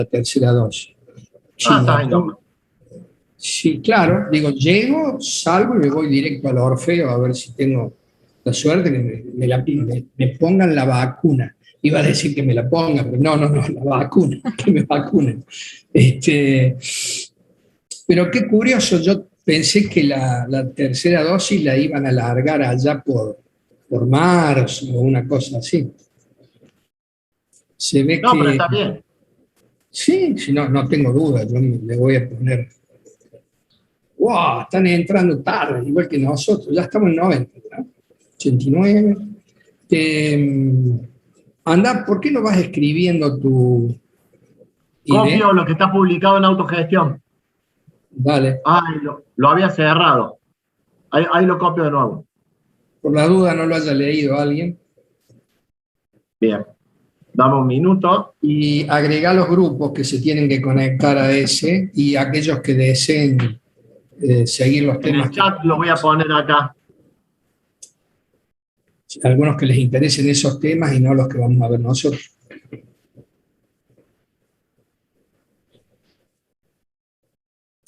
la tercera dosis. Sí, Está bien, loco. sí, claro, digo, llego, salgo y me voy directo al Orfeo a ver si tengo la suerte que me pongan la vacuna. Iba a decir que me la pongan, pero no, la vacuna, que me vacunen. Pero qué curioso, yo pensé que la tercera dosis la iban a alargar allá por marzo o una cosa así. Se ve No, pero que está bien. sí, si no, no tengo duda, yo le voy a poner. ¡Wow! Están entrando tarde, igual que nosotros, ya estamos en 90, ¿no? 89. Anda, ¿por qué no vas escribiendo tu ID? Copio lo que está publicado en autogestión. Dale, Ay, lo había cerrado. Ahí lo copio de nuevo. por la duda no lo haya leído alguien. Bien. Dame un minuto. Y agrega los grupos que se tienen que conectar a ese y aquellos que deseen seguir los En temas el que chat lo voy a poner acá. algunos que les interesen esos temas y no los que vamos a ver nosotros.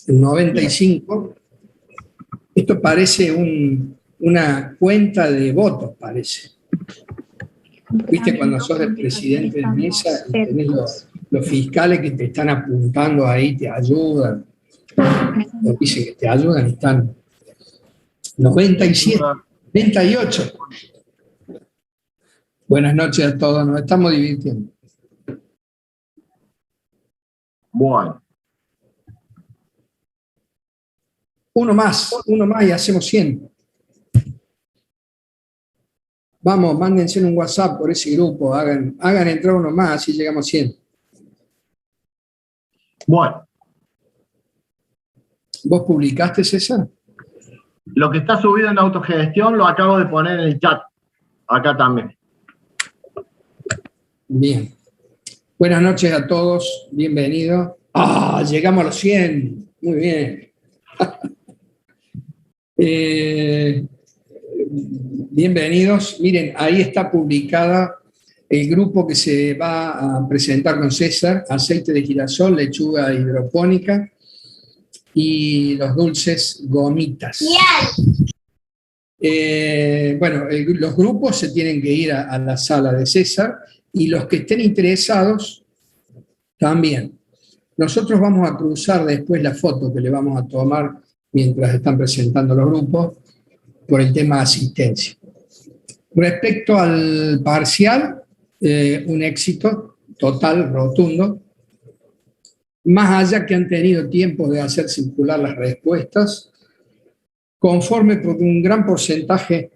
El 95, esto parece una cuenta de votos, parece. ¿Viste cuando sos el presidente de mesa y tenés los fiscales que te están apuntando ahí, te ayudan? O dicen que te ayudan y están 97, 98. Buenas noches a todos, nos estamos divirtiendo. Bueno. Uno más y hacemos 100. Vamos, mándense un WhatsApp por ese grupo, hagan entrar uno más, así llegamos a 100. Bueno. ¿Vos publicaste, César? Lo que está subido en autogestión lo acabo de poner en el chat. Acá también. Bien. Buenas noches a todos, bienvenidos. Llegamos a los 100. Muy bien. Bienvenidos. Miren, ahí está publicada el grupo que se va a presentar con César: aceite de girasol, lechuga hidropónica y los dulces gomitas. Bueno, los grupos se tienen que ir a la sala de César y los que estén interesados también. Nosotros vamos a cruzar después la foto que le vamos a tomar mientras están presentando los grupos por el tema de asistencia. Respecto al parcial, un éxito total, rotundo, más allá que han tenido tiempo de hacer circular las respuestas, conforme porque un gran porcentaje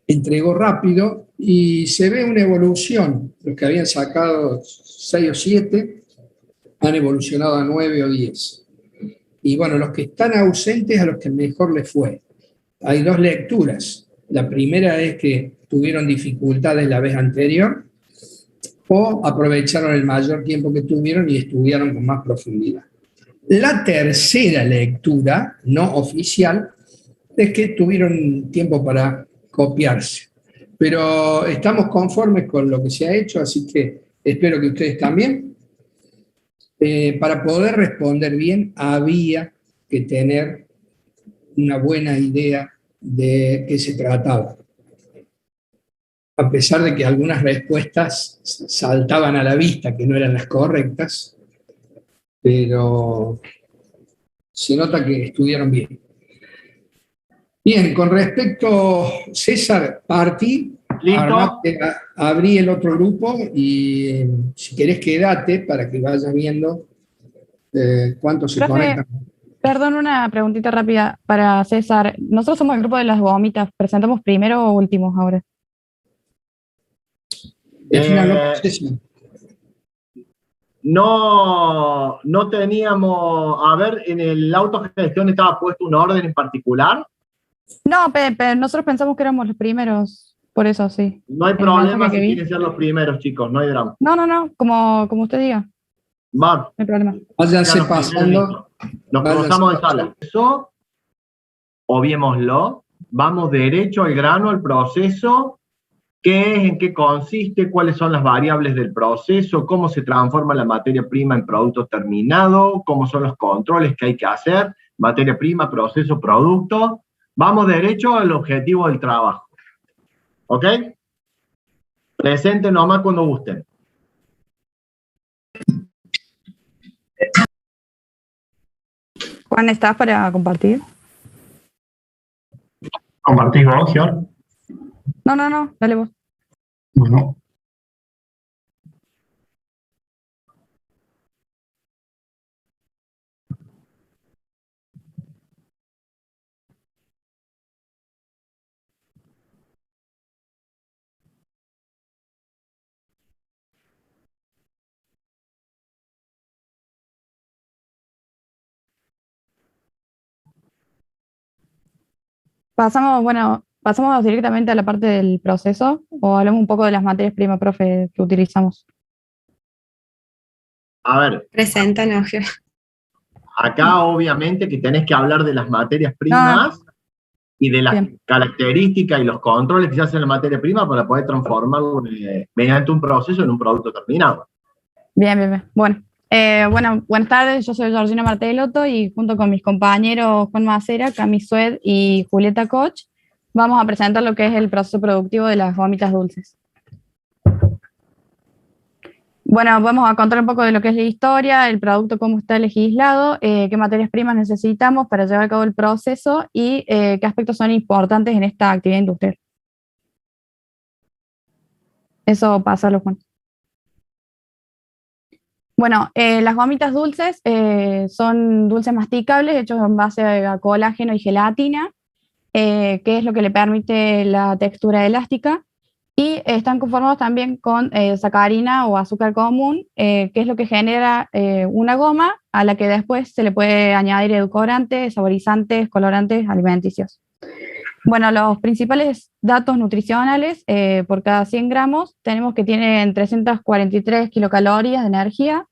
entregó rápido y se ve una evolución. Los que habían sacado 6 o 7 han evolucionado a 9 o 10. Y bueno, los que están ausentes a los que mejor les fue. Hay dos lecturas. La primera es que tuvieron dificultades la vez anterior o aprovecharon el mayor tiempo que tuvieron y estudiaron con más profundidad. La tercera lectura, no oficial, es que tuvieron tiempo para copiarse. Pero estamos conformes con lo que se ha hecho, así que espero que ustedes también. Para poder responder bien, había que tener una buena idea de qué se trataba. A pesar de que algunas respuestas saltaban a la vista, que no eran las correctas, pero se nota que estudiaron bien. Bien, con respecto, César, partí, abrí el otro grupo y si querés quédate para que vayas viendo cuántos se conectan. Perdón, una preguntita rápida para César. Nosotros somos el grupo de las gomitas. ¿Presentamos primero o últimos ahora? No teníamos, a ver, en el autogestión estaba puesto un orden en particular. No, pero nosotros pensamos que éramos los primeros, por eso sí. No hay problema si quieren ser los primeros, chicos, no hay drama. No, como usted diga. Va. No hay problema. Váyanse pasando. Nos cruzamos de sala. Eso, obviémoslo, vamos derecho al grano, al proceso, qué es, en qué consiste, cuáles son las variables del proceso, cómo se transforma la materia prima en producto terminado, cómo son los controles que hay que hacer, materia prima, proceso, producto. Vamos derecho al objetivo del trabajo. ¿Ok? Presente nomás cuando gusten. Juan, ¿estás para compartir? ¿Compartís vos, Gior? No, dale vos. Bueno. Pasamos directamente a la parte del proceso o hablamos un poco de las materias prima, profe, que utilizamos. A ver, Preséntanos, Gior. acá obviamente que tenés que hablar de las materias primas y de las Bien. características y los controles que se hacen en la materia prima para poder transformarlo mediante un proceso en un producto terminado. Bien. Bueno, buenas tardes, yo soy Georgina Martelotto y junto con mis compañeros Juan Macera, Cami Sued y Julieta Koch, vamos a presentar lo que es el proceso productivo de las gomitas dulces. Bueno, vamos a contar un poco de lo que es la historia, el producto, cómo está legislado, qué materias primas necesitamos para llevar a cabo el proceso y qué aspectos son importantes en esta actividad industrial. Eso pasa, Juan. Bueno, las gomitas dulces son dulces masticables hechos en base a colágeno y gelatina, que es lo que le permite la textura elástica, y están conformados también con sacarina o azúcar común, que es lo que genera una goma a la que después se le puede añadir edulcorantes, saborizantes, colorantes alimenticios. Bueno, los principales datos nutricionales por cada 100 gramos tenemos que tienen 343 kilocalorías de energía,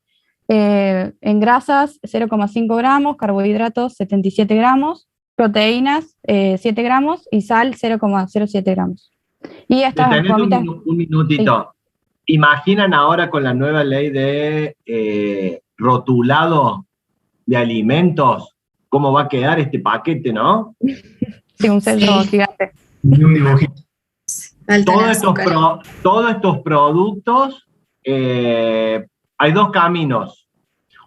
en grasas 0,5 gramos, carbohidratos 77 gramos, proteínas 7 gramos y sal 0,07 gramos. Y estas Detenete gomitas... un minutito. Sí. ¿Imaginan ahora con la nueva ley de rotulado de alimentos cómo va a quedar este paquete, no? Sí, un sello gigante. Y un dibujito. Todos estos productos, hay dos caminos.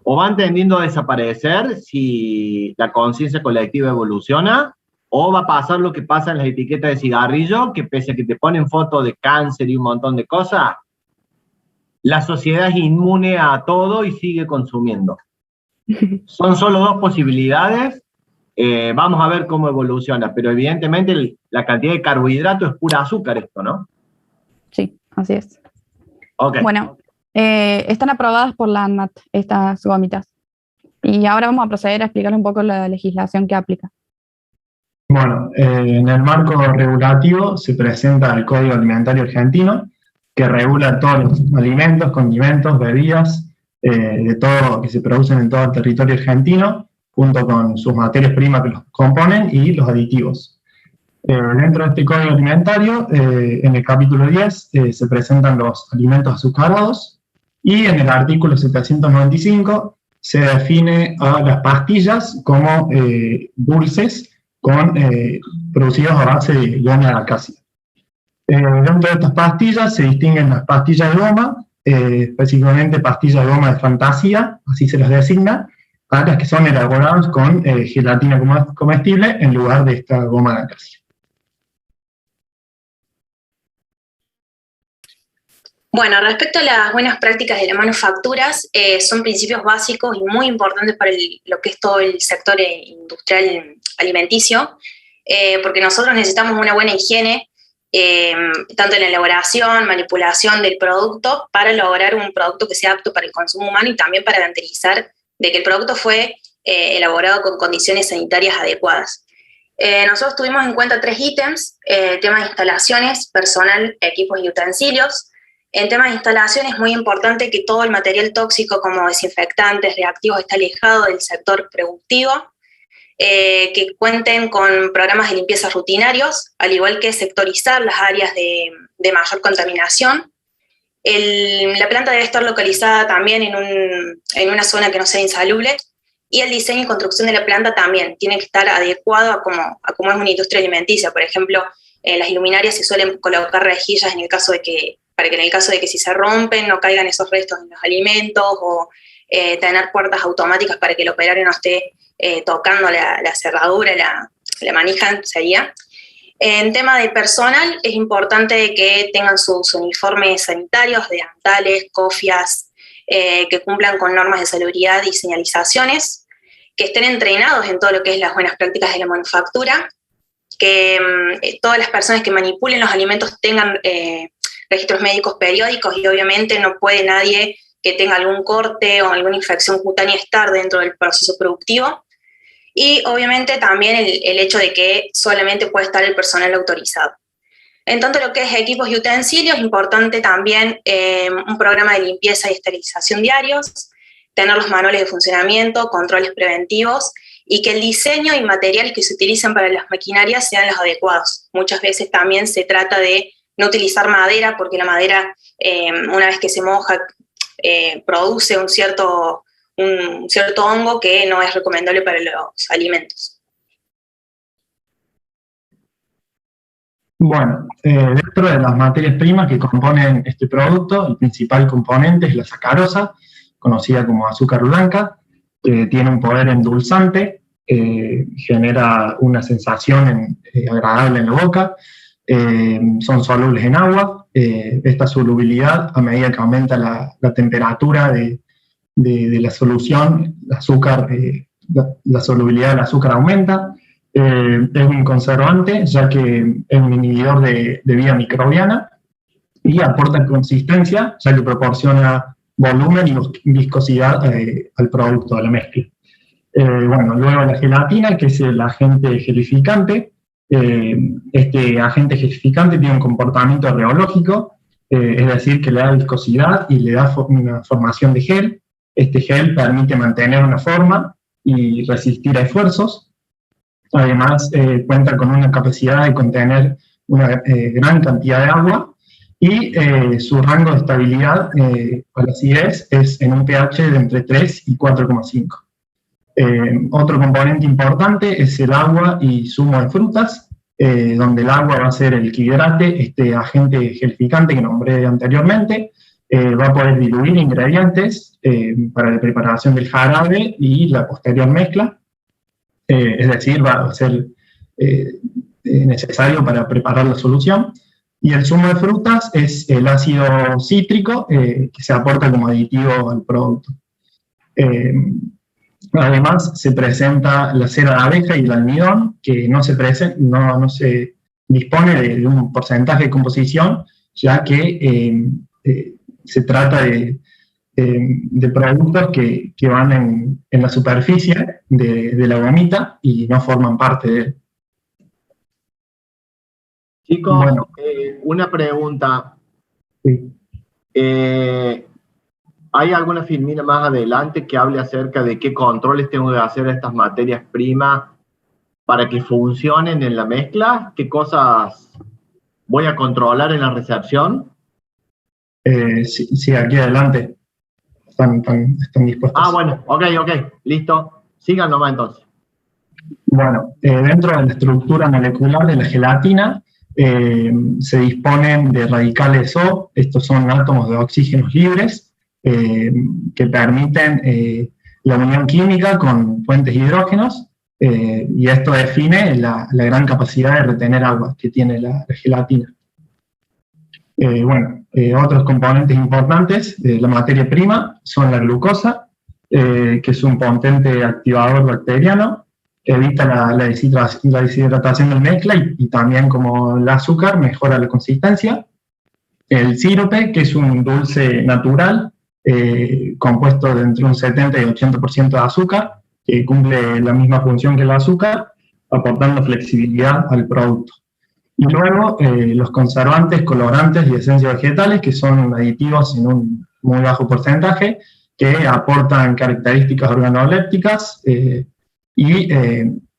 O van tendiendo a desaparecer si la conciencia colectiva evoluciona, o va a pasar lo que pasa en las etiquetas de cigarrillo, que pese a que te ponen fotos de cáncer y un montón de cosas, la sociedad es inmune a todo y sigue consumiendo. Son solo dos posibilidades. Vamos a ver cómo evoluciona, pero evidentemente la cantidad de carbohidratos es pura azúcar esto, ¿no? Sí, así es. Okay. Bueno, están aprobadas por la ANMAT, estas gomitas. Y ahora vamos a proceder a explicar un poco la legislación que aplica. Bueno, en el marco regulativo se presenta el Código Alimentario Argentino, que regula todos los alimentos, condimentos, bebidas, de todo que se producen en todo el territorio argentino, junto con sus materias primas que los componen y los aditivos. Dentro de este Código Alimentario, en el capítulo 10, se presentan los alimentos azucarados, y en el artículo 795 se define a las pastillas como dulces producidos a base de goma de acacia. Dentro de estas pastillas se distinguen las pastillas de goma, específicamente pastillas de goma de fantasía, así se las designa, a las que son elaboradas con gelatina comestible en lugar de esta goma de acacia. Bueno, respecto a las buenas prácticas de las manufacturas, son principios básicos y muy importantes para lo que es todo el sector industrial alimenticio, porque nosotros necesitamos una buena higiene, tanto en la elaboración, manipulación del producto, para lograr un producto que sea apto para el consumo humano y también para garantizar de que el producto fue elaborado con condiciones sanitarias adecuadas. Nosotros tuvimos en cuenta 3 ítems: tema de instalaciones, personal, equipos y utensilios. En temas de instalación es muy importante que todo el material tóxico como desinfectantes, reactivos, esté alejado del sector productivo, que cuenten con programas de limpieza rutinarios, al igual que sectorizar las áreas de de mayor contaminación. La planta debe estar localizada también en una zona que no sea insalubre, y el diseño y construcción de la planta también tiene que estar adecuado a cómo es una industria alimenticia. Por ejemplo, las luminarias se suelen colocar rejillas para que en el caso de que si se rompen no caigan esos restos en los alimentos, o tener puertas automáticas para que el operario no esté tocando la cerradura, la manija sería. En tema de personal, es importante que tengan sus uniformes sanitarios, delantales, cofias, que cumplan con normas de salubridad y señalizaciones, que estén entrenados en todo lo que es las buenas prácticas de la manufactura, que todas las personas que manipulen los alimentos tengan registros médicos periódicos, y obviamente no puede nadie que tenga algún corte o alguna infección cutánea estar dentro del proceso productivo. Y obviamente también el hecho de que solamente puede estar el personal autorizado. En tanto lo que es equipos y utensilios, es importante también un programa de limpieza y esterilización diarios, tener los manuales de funcionamiento, controles preventivos, y que el diseño y materiales que se utilizan para las maquinarias sean los adecuados. Muchas veces también se trata de no utilizar madera, porque la madera, una vez que se moja, produce un cierto hongo que no es recomendable para los alimentos. Bueno, dentro de las materias primas que componen este producto, el principal componente es la sacarosa, conocida como azúcar blanca, que tiene un poder endulzante, genera una sensación agradable en la boca, son solubles en agua. Esta solubilidad, a medida que aumenta la temperatura de la solución, la solubilidad del azúcar aumenta. Es un conservante, ya que es un inhibidor de vía microbiana, y aporta consistencia, ya que proporciona volumen y viscosidad al producto, a la mezcla. Bueno, luego la gelatina, que es el agente gelificante. Este agente gelificante tiene un comportamiento reológico, es decir, que le da viscosidad y le da una formación de gel. Este gel permite mantener una forma y resistir a esfuerzos. Además, cuenta con una capacidad de contener una gran cantidad de agua, y su rango de estabilidad a la acidez es en un pH de entre 3 y 4,5. Otro componente importante es el agua y zumo de frutas, donde el agua va a ser el que hidrate este agente gelificante que nombré anteriormente. Va a poder diluir ingredientes para la preparación del jarabe y la posterior mezcla. Es decir, va a ser necesario para preparar la solución. Y el zumo de frutas es el ácido cítrico que se aporta como aditivo al producto. Además, se presenta la cera de abeja y el almidón, que no se dispone de un porcentaje de composición, ya que se trata de productos que van en la superficie de la gomita y no forman parte de él. Chicos, bueno, una pregunta. Sí. ¿Hay alguna filmina más adelante que hable acerca de qué controles tengo que hacer a estas materias primas para que funcionen en la mezcla? ¿Qué cosas voy a controlar en la recepción? Sí, aquí adelante. Están dispuestos. Ah, bueno, ok, listo. Sigan nomás entonces. Bueno, dentro de la estructura molecular de la gelatina se disponen de radicales O. Estos son átomos de oxígenos libres que permiten la unión química con fuentes de hidrógenos, y esto define la gran capacidad de retener agua que tiene la gelatina. Otros componentes importantes de la materia prima son la glucosa, que es un potente activador bacteriano, que evita la deshidratación de la mezcla, y también, como el azúcar, mejora la consistencia. El sírope, que es un dulce natural, compuesto de entre un 70 y 80% de azúcar, que cumple la misma función que el azúcar, aportando flexibilidad al producto. Y luego los conservantes, colorantes y esencias vegetales, que son aditivos en un muy bajo porcentaje, que aportan características organolépticas y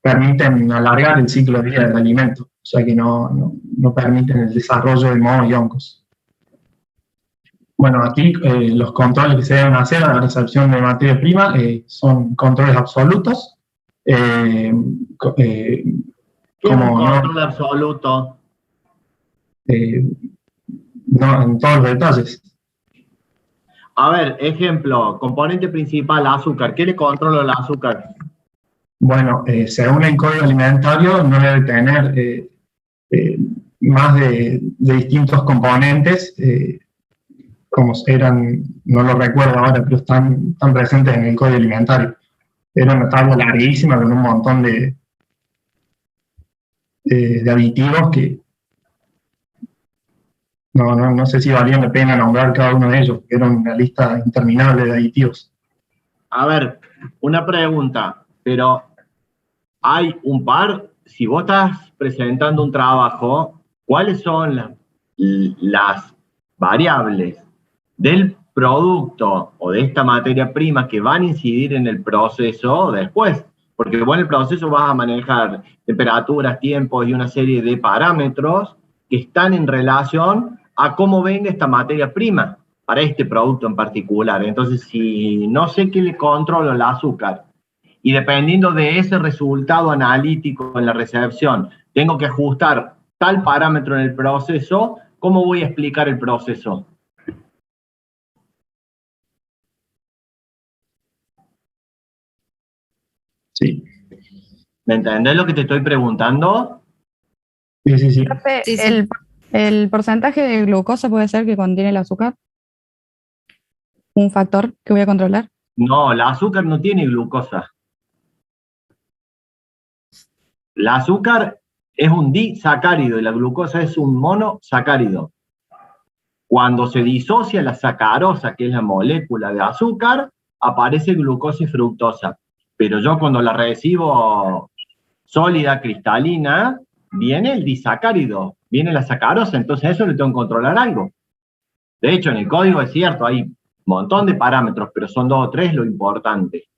permiten alargar el ciclo de vida del alimento. sea que no permiten el desarrollo de mohos y hongos. Bueno, aquí los controles que se deben hacer a la recepción de materia prima son controles absolutos. ¿Qué es un control absoluto? No, en todos los detalles. A ver, ejemplo, componente principal, azúcar. ¿Qué le controla el azúcar? Bueno, según el Código Alimentario, no debe tener más de distintos componentes, como eran, no lo recuerdo ahora, pero están presentes en el Código Alimentario. Era una tabla larguísima con un montón de aditivos que no sé si valía la pena nombrar cada uno de ellos, porque era una lista interminable de aditivos. A ver, una pregunta, pero hay un par, si vos estás presentando un trabajo, ¿cuáles son las variables del producto o de esta materia prima que van a incidir en el proceso después? Porque vos en el proceso vas a manejar temperaturas, tiempos y una serie de parámetros que están en relación a cómo venga esta materia prima para este producto en particular. Entonces, si no sé qué le controlo el azúcar, y dependiendo de ese resultado analítico en la recepción, tengo que ajustar tal parámetro en el proceso, ¿cómo voy a explicar el proceso? Sí. ¿Me entendés lo que te estoy preguntando? Sí. Profe, Sí, sí. el porcentaje de glucosa puede ser que contiene el azúcar. Un factor que voy a controlar. No, el azúcar no tiene glucosa. El azúcar es un disacárido y la glucosa es un monosacárido. Cuando se disocia la sacarosa, que es la molécula de azúcar, aparece glucosa y fructosa. Pero yo cuando la recibo sólida, cristalina, viene el disacárido, viene la sacarosa, entonces eso le tengo que controlar algo. De hecho, en el código es cierto, hay un montón de parámetros, pero son 2 o 3 lo importante.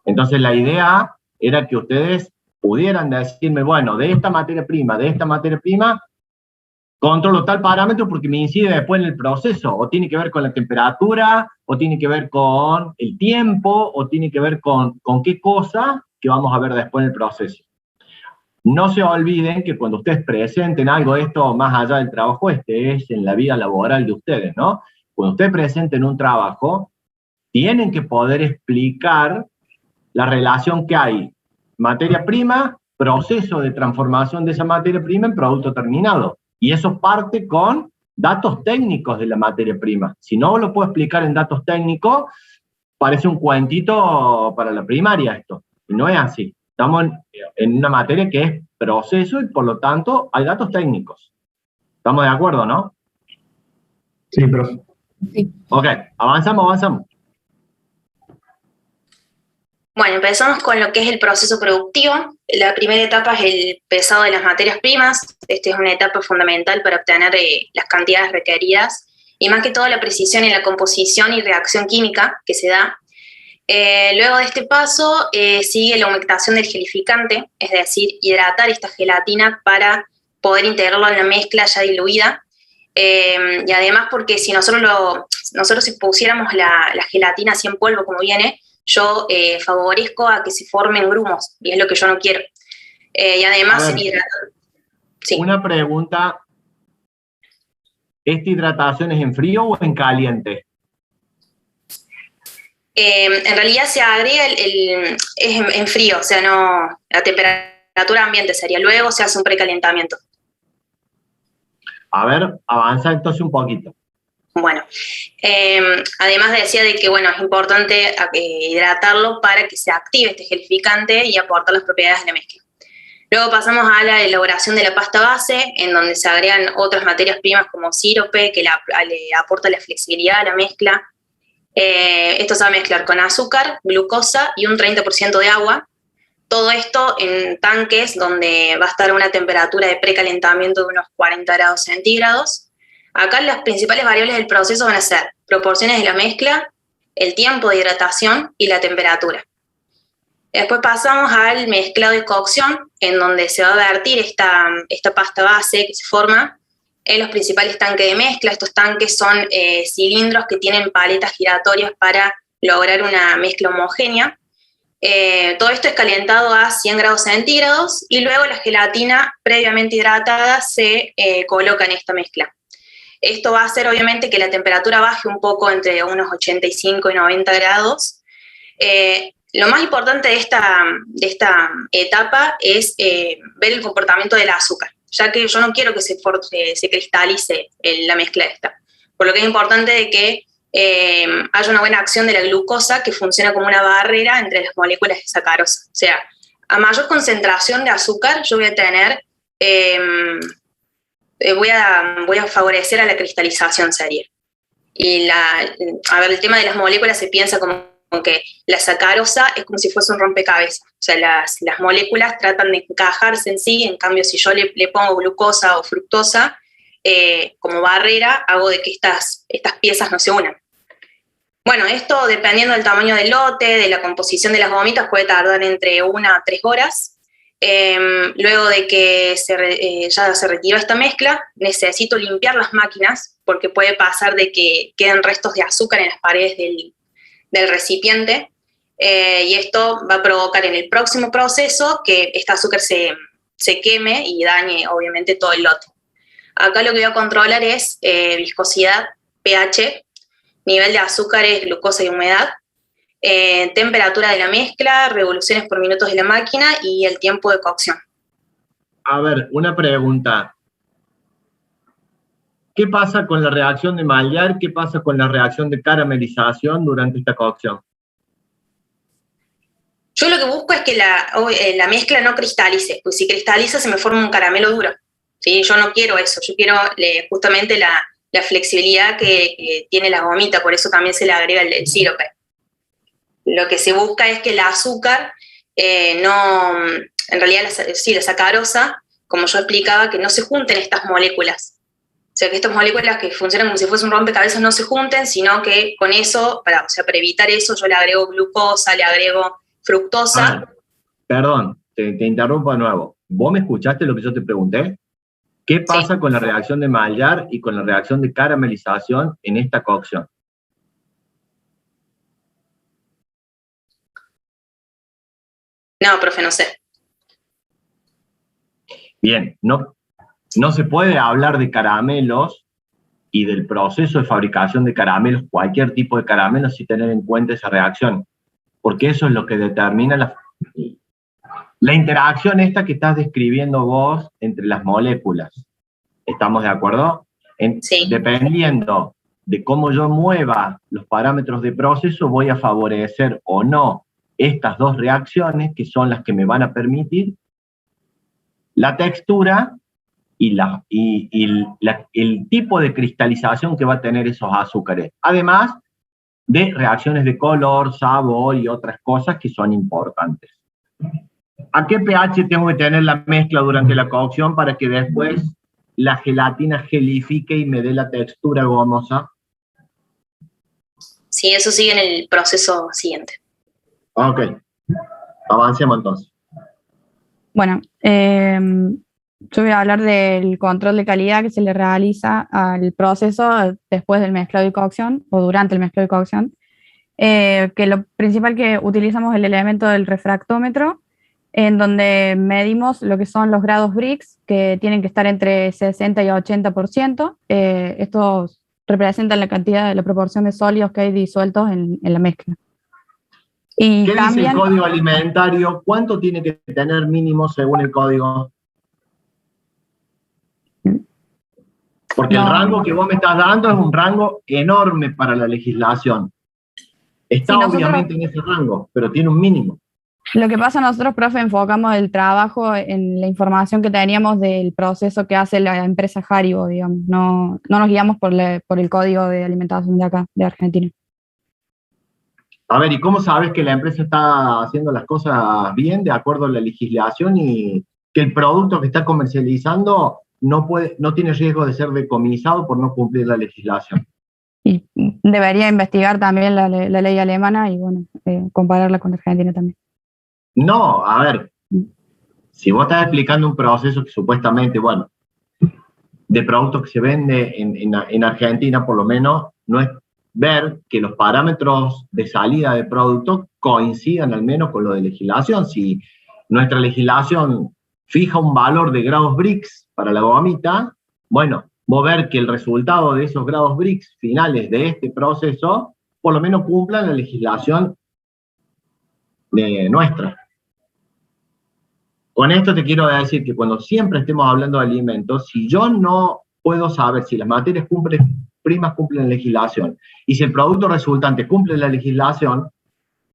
Entonces la idea era que ustedes pudieran decirme, bueno, de esta materia prima, controlo tal parámetro porque me incide después en el proceso, o tiene que ver con la temperatura, o tiene que ver con el tiempo, o tiene que ver con qué cosa que vamos a ver después en el proceso. No se olviden que cuando ustedes presenten algo de esto, más allá del trabajo, es en la vida laboral de ustedes, ¿no? Cuando ustedes presenten un trabajo, tienen que poder explicar la relación que hay materia prima, proceso de transformación de esa materia prima en producto terminado. Y eso parte con datos técnicos de la materia prima. Si no lo puedo explicar en datos técnicos, parece un cuentito para la primaria esto. Y no es así. Estamos en una materia que es proceso y por lo tanto hay datos técnicos. ¿Estamos de acuerdo, no? Sí, profe. Sí. Ok, avanzamos. Bueno, empezamos con lo que es el proceso productivo. La primera etapa es el pesado de las materias primas. Esta es una etapa fundamental para obtener las cantidades requeridas y más que todo la precisión en la composición y reacción química que se da. Luego de este paso sigue la humectación del gelificante, es decir, hidratar esta gelatina para poder integrarlo en la mezcla ya diluida. Y además porque si nosotros si pusiéramos la gelatina así en polvo como viene, yo favorezco a que se formen grumos, y es lo que yo no quiero. Y además, sí. Una pregunta, ¿esta hidratación es en frío o en caliente? En realidad se agrega es en frío, o sea, no, la temperatura ambiente sería, luego se hace un precalentamiento. A ver, avanza entonces un poquito. Bueno, además decía de que, bueno, es importante hidratarlo para que se active este gelificante y aportar las propiedades de la mezcla. Luego pasamos a la elaboración de la pasta base, en donde se agregan otras materias primas como sírope, que le aporta la flexibilidad a la mezcla. Esto se va a mezclar con azúcar, glucosa y un 30% de agua. Todo esto en tanques donde va a estar a una temperatura de precalentamiento de unos 40 grados centígrados. Acá las principales variables del proceso van a ser proporciones de la mezcla, el tiempo de hidratación y la temperatura. Después pasamos al mezclado de cocción, en donde se va a vertir esta pasta base que se forma en los principales tanques de mezcla. Estos tanques son cilindros que tienen paletas giratorias para lograr una mezcla homogénea. Todo esto es calentado a 100 grados centígrados y luego la gelatina previamente hidratada se coloca en esta mezcla. Esto va a hacer obviamente que la temperatura baje un poco entre unos 85 y 90 grados. Lo más importante de esta etapa es ver el comportamiento del azúcar, ya que yo no quiero que se cristalice la mezcla esta. Por lo que es importante de que haya una buena acción de la glucosa que funciona como una barrera entre las moléculas de sacarosa. O sea, a mayor concentración de azúcar yo voy a tener, voy a favorecer a la cristalización seria. Y el tema de las moléculas se piensa como que la sacarosa es como si fuese un rompecabezas. O sea, las moléculas tratan de encajarse en sí, en cambio si yo le pongo glucosa o fructosa como barrera, hago de que estas piezas no se unan. Bueno, esto dependiendo del tamaño del lote, de la composición de las gomitas, puede tardar entre 1 a 3 horas. Luego de que ya se retira esta mezcla, necesito limpiar las máquinas, porque puede pasar de que queden restos de azúcar en las paredes del recipiente, y esto va a provocar en el próximo proceso que este azúcar se queme y dañe obviamente todo el lote. Acá lo que voy a controlar es viscosidad, pH, nivel de azúcares, glucosa y humedad, temperatura de la mezcla, revoluciones por minutos de la máquina y el tiempo de cocción. A ver, una pregunta. ¿Qué pasa con la reacción de Maillard? ¿Qué pasa con la reacción de caramelización durante esta cocción? Yo lo que busco es que la mezcla no cristalice, pues si cristaliza se me forma un caramelo duro. ¿Sí? Yo no quiero eso, yo quiero justamente la flexibilidad que tiene la gomita, por eso también se le agrega el sirope. Lo que se busca es que el azúcar, en realidad la sacarosa, como yo explicaba, que no se junten estas moléculas. O sea, que estas moléculas que funcionan como si fuese un rompecabezas no se junten, sino que con eso, para evitar eso, yo le agrego glucosa, le agrego fructosa. Perdón, te interrumpo de nuevo. ¿Vos me escuchaste lo que yo te pregunté? ¿Qué pasa con la reacción de Maillard y con la reacción de caramelización en esta cocción? No, profe, no sé. Bien, no se puede hablar de caramelos y del proceso de fabricación de caramelos, cualquier tipo de caramelos, sin tener en cuenta esa reacción, porque eso es lo que determina la interacción esta que estás describiendo vos entre las moléculas. ¿Estamos de acuerdo? Sí. Dependiendo de cómo yo mueva los parámetros de proceso, voy a favorecer o no estas dos reacciones, que son las que me van a permitir la textura y el tipo de cristalización que va a tener esos azúcares. Además de reacciones de color, sabor y otras cosas que son importantes. ¿A qué pH tengo que tener la mezcla durante la cocción para que después la gelatina gelifique y me dé la textura gomosa? Sí, eso sigue en el proceso siguiente. Ok, avancemos entonces. Bueno, yo voy a hablar del control de calidad que se le realiza al proceso después del mezclado y cocción, o durante el mezclado y cocción, que lo principal que utilizamos es el elemento del refractómetro, en donde medimos lo que son los grados Brix, que tienen que estar entre 60 y 80%. Estos representan la cantidad, la proporción de sólidos que hay disueltos en la mezcla. Y ¿Qué también, dice el código alimentario? ¿Cuánto tiene que tener mínimo según el código? Porque el rango que vos me estás dando es un rango enorme para la legislación. Está obviamente en ese rango, pero tiene un mínimo. Lo que pasa, nosotros, profe, enfocamos el trabajo en la información que teníamos del proceso que hace la empresa Haribo, digamos. No nos guiamos por el código de alimentación de acá, de Argentina. A ver, ¿y cómo sabes que la empresa está haciendo las cosas bien, de acuerdo a la legislación, y que el producto que está comercializando no tiene riesgo de ser decomisado por no cumplir la legislación? Y debería investigar también la ley alemana y, bueno, compararla con la Argentina también. No, a ver, si vos estás explicando un proceso que supuestamente, bueno, de productos que se vende en Argentina, por lo menos, no es ver que los parámetros de salida de producto coincidan al menos con lo de legislación. Si nuestra legislación fija un valor de grados Brix para la gomita, bueno, vos ver que el resultado de esos grados Brix finales de este proceso, por lo menos cumplan la legislación de nuestra. Con esto te quiero decir que cuando siempre estemos hablando de alimentos, si yo no puedo saber si las materias primas cumplen la legislación y si el producto resultante cumple la legislación,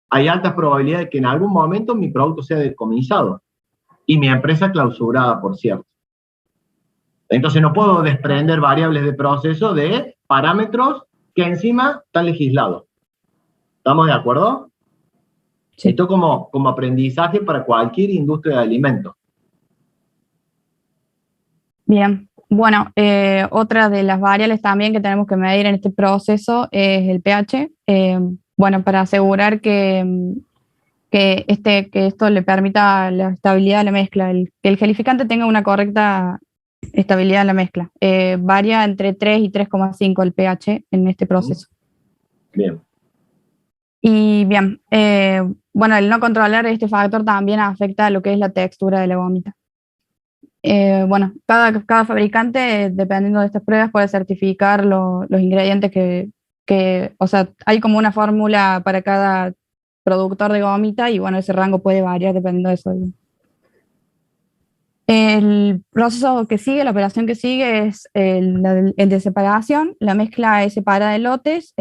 hay altas probabilidades de que en algún momento mi producto sea decomisado y mi empresa clausurada, por cierto. Entonces no puedo desprender variables de proceso de parámetros que encima están legislados. ¿Estamos de acuerdo? Sí. Esto como aprendizaje para cualquier industria de alimentos. Bien, bueno, otra de las variables también que tenemos que medir en este proceso es el pH. Bueno, para asegurar que esto le permita la estabilidad de la mezcla, que el gelificante tenga una correcta estabilidad en la mezcla. Varia entre 3 y 3,5 el pH en este proceso. Bien. Y bien, bueno, el no controlar este factor también afecta a lo que es la textura de la gomita. Bueno, cada fabricante, dependiendo de estas pruebas, puede certificar los ingredientes que, o sea, hay como una fórmula para cada productor de gomita y bueno, ese rango puede variar dependiendo de eso. El proceso que sigue, la operación que sigue es el de separación. La mezcla es separada de lotes.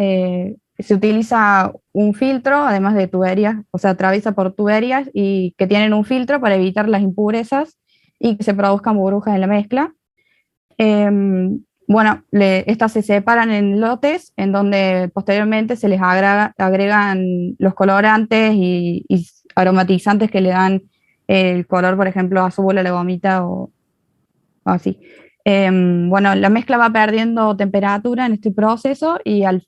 Se utiliza un filtro, además de tuberías, o sea, atraviesa por tuberías y que tienen un filtro para evitar las impurezas y que se produzcan burbujas en la mezcla. Bueno, estas se separan en lotes, en donde posteriormente se les agregan los colorantes y aromatizantes que le dan el color, por ejemplo, azul a la gomita o así. Bueno, la mezcla va perdiendo temperatura en este proceso y al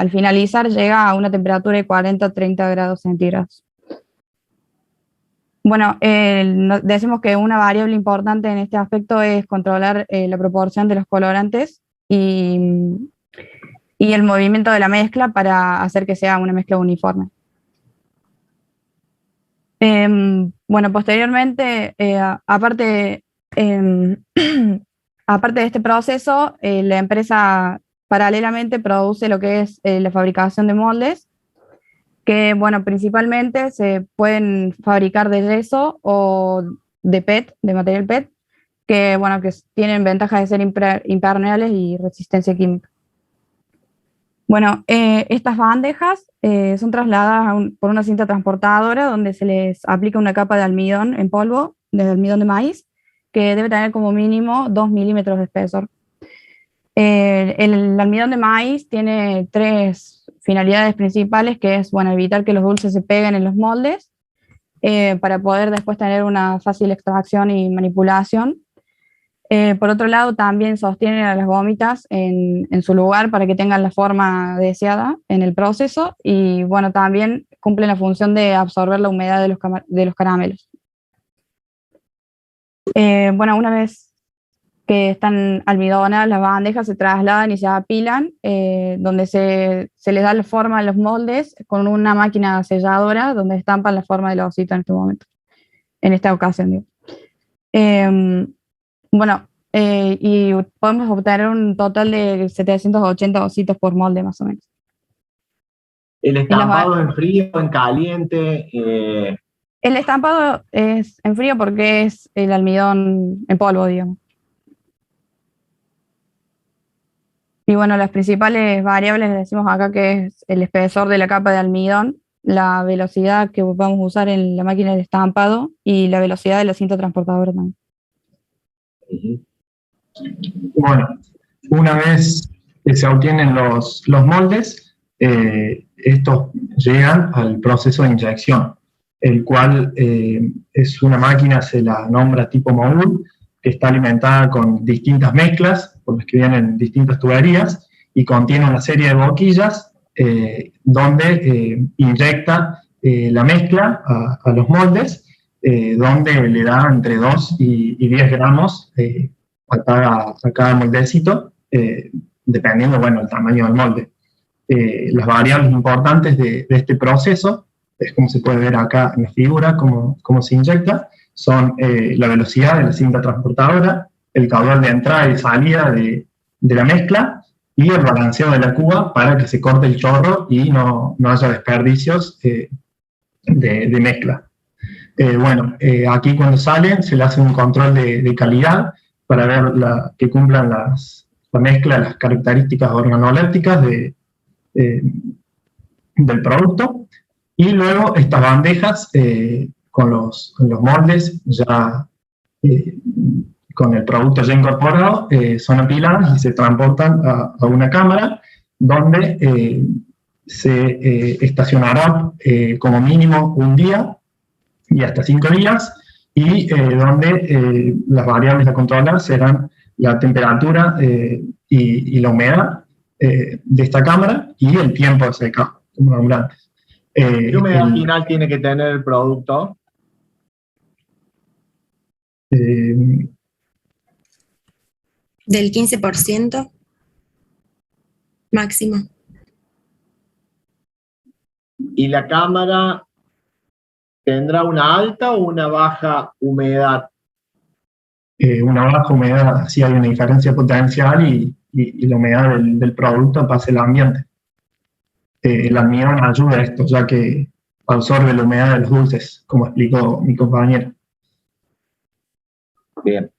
finalizar llega a una temperatura de 40 a 30 grados centígrados. Bueno, decimos que una variable importante en este aspecto es controlar la proporción de los colorantes y el movimiento de la mezcla para hacer que sea una mezcla uniforme. Bueno, posteriormente, aparte de este proceso, la empresa paralelamente produce lo que es la fabricación de moldes, que, bueno, principalmente se pueden fabricar de yeso o de PET, de material PET, que, bueno, que tienen ventajas de ser impermeables y resistencia química. Bueno, estas bandejas son trasladadas por una cinta transportadora donde se les aplica una capa de almidón en polvo, de almidón de maíz, que debe tener como mínimo 2 milímetros de espesor. El almidón de maíz tiene 3 finalidades principales, que es, bueno, evitar que los dulces se peguen en los moldes, para poder después tener una fácil extracción y manipulación. Por otro lado, también sostienen a las gomitas en su lugar para que tengan la forma deseada en el proceso y, bueno, también cumplen la función de absorber la humedad de los caramelos. Bueno, una vez que están almidonadas las bandejas, se trasladan y se apilan, donde se les da la forma a los moldes con una máquina selladora donde estampan la forma del osito en este momento, en esta ocasión, digo. Bueno, y podemos obtener un total de 780 ositos por molde, más o menos. ¿El estampado en frío, en caliente? El estampado es en frío porque es el almidón en polvo, digamos. Y bueno, las principales variables decimos acá que es el espesor de la capa de almidón, la velocidad que vamos a usar en la máquina de estampado y la velocidad de la cinta transportadora también. Bueno, una vez que se obtienen los moldes, estos llegan al proceso de inyección, el cual es una máquina, se la nombra tipo modul, que está alimentada con distintas mezclas, por las que vienen distintas tuberías, y contiene una serie de boquillas donde inyecta la mezcla a los moldes, donde le da entre 2 y 10 gramos a cada moldecito, dependiendo, bueno, el tamaño del molde. Las variables importantes de este proceso, es como se puede ver acá en la figura, cómo se inyecta, son la velocidad de la cinta transportadora, el caudal de entrada y salida de la mezcla, y el balanceo de la cuba para que se corte el chorro y no haya desperdicios de mezcla. Aquí cuando salen se le hace un control de calidad para ver que cumplan la mezcla, las características organolépticas del producto, y luego estas bandejas con los moldes ya con el producto ya incorporado son apiladas y se transportan a una cámara donde se estacionará como mínimo un día y hasta 5 días, y donde las variables a controlar serán la temperatura y la humedad de esta cámara y el tiempo de secado, como nombré antes. ¿Qué humedad final tiene que tener el producto? Del 15% máximo. ¿Y la cámara tendrá una alta o una baja humedad? Una baja humedad, sí hay una diferencia potencial y la humedad del producto pasa al ambiente. El almidón ayuda a esto, ya que absorbe la humedad de los dulces, como explicó mi compañero. Bien.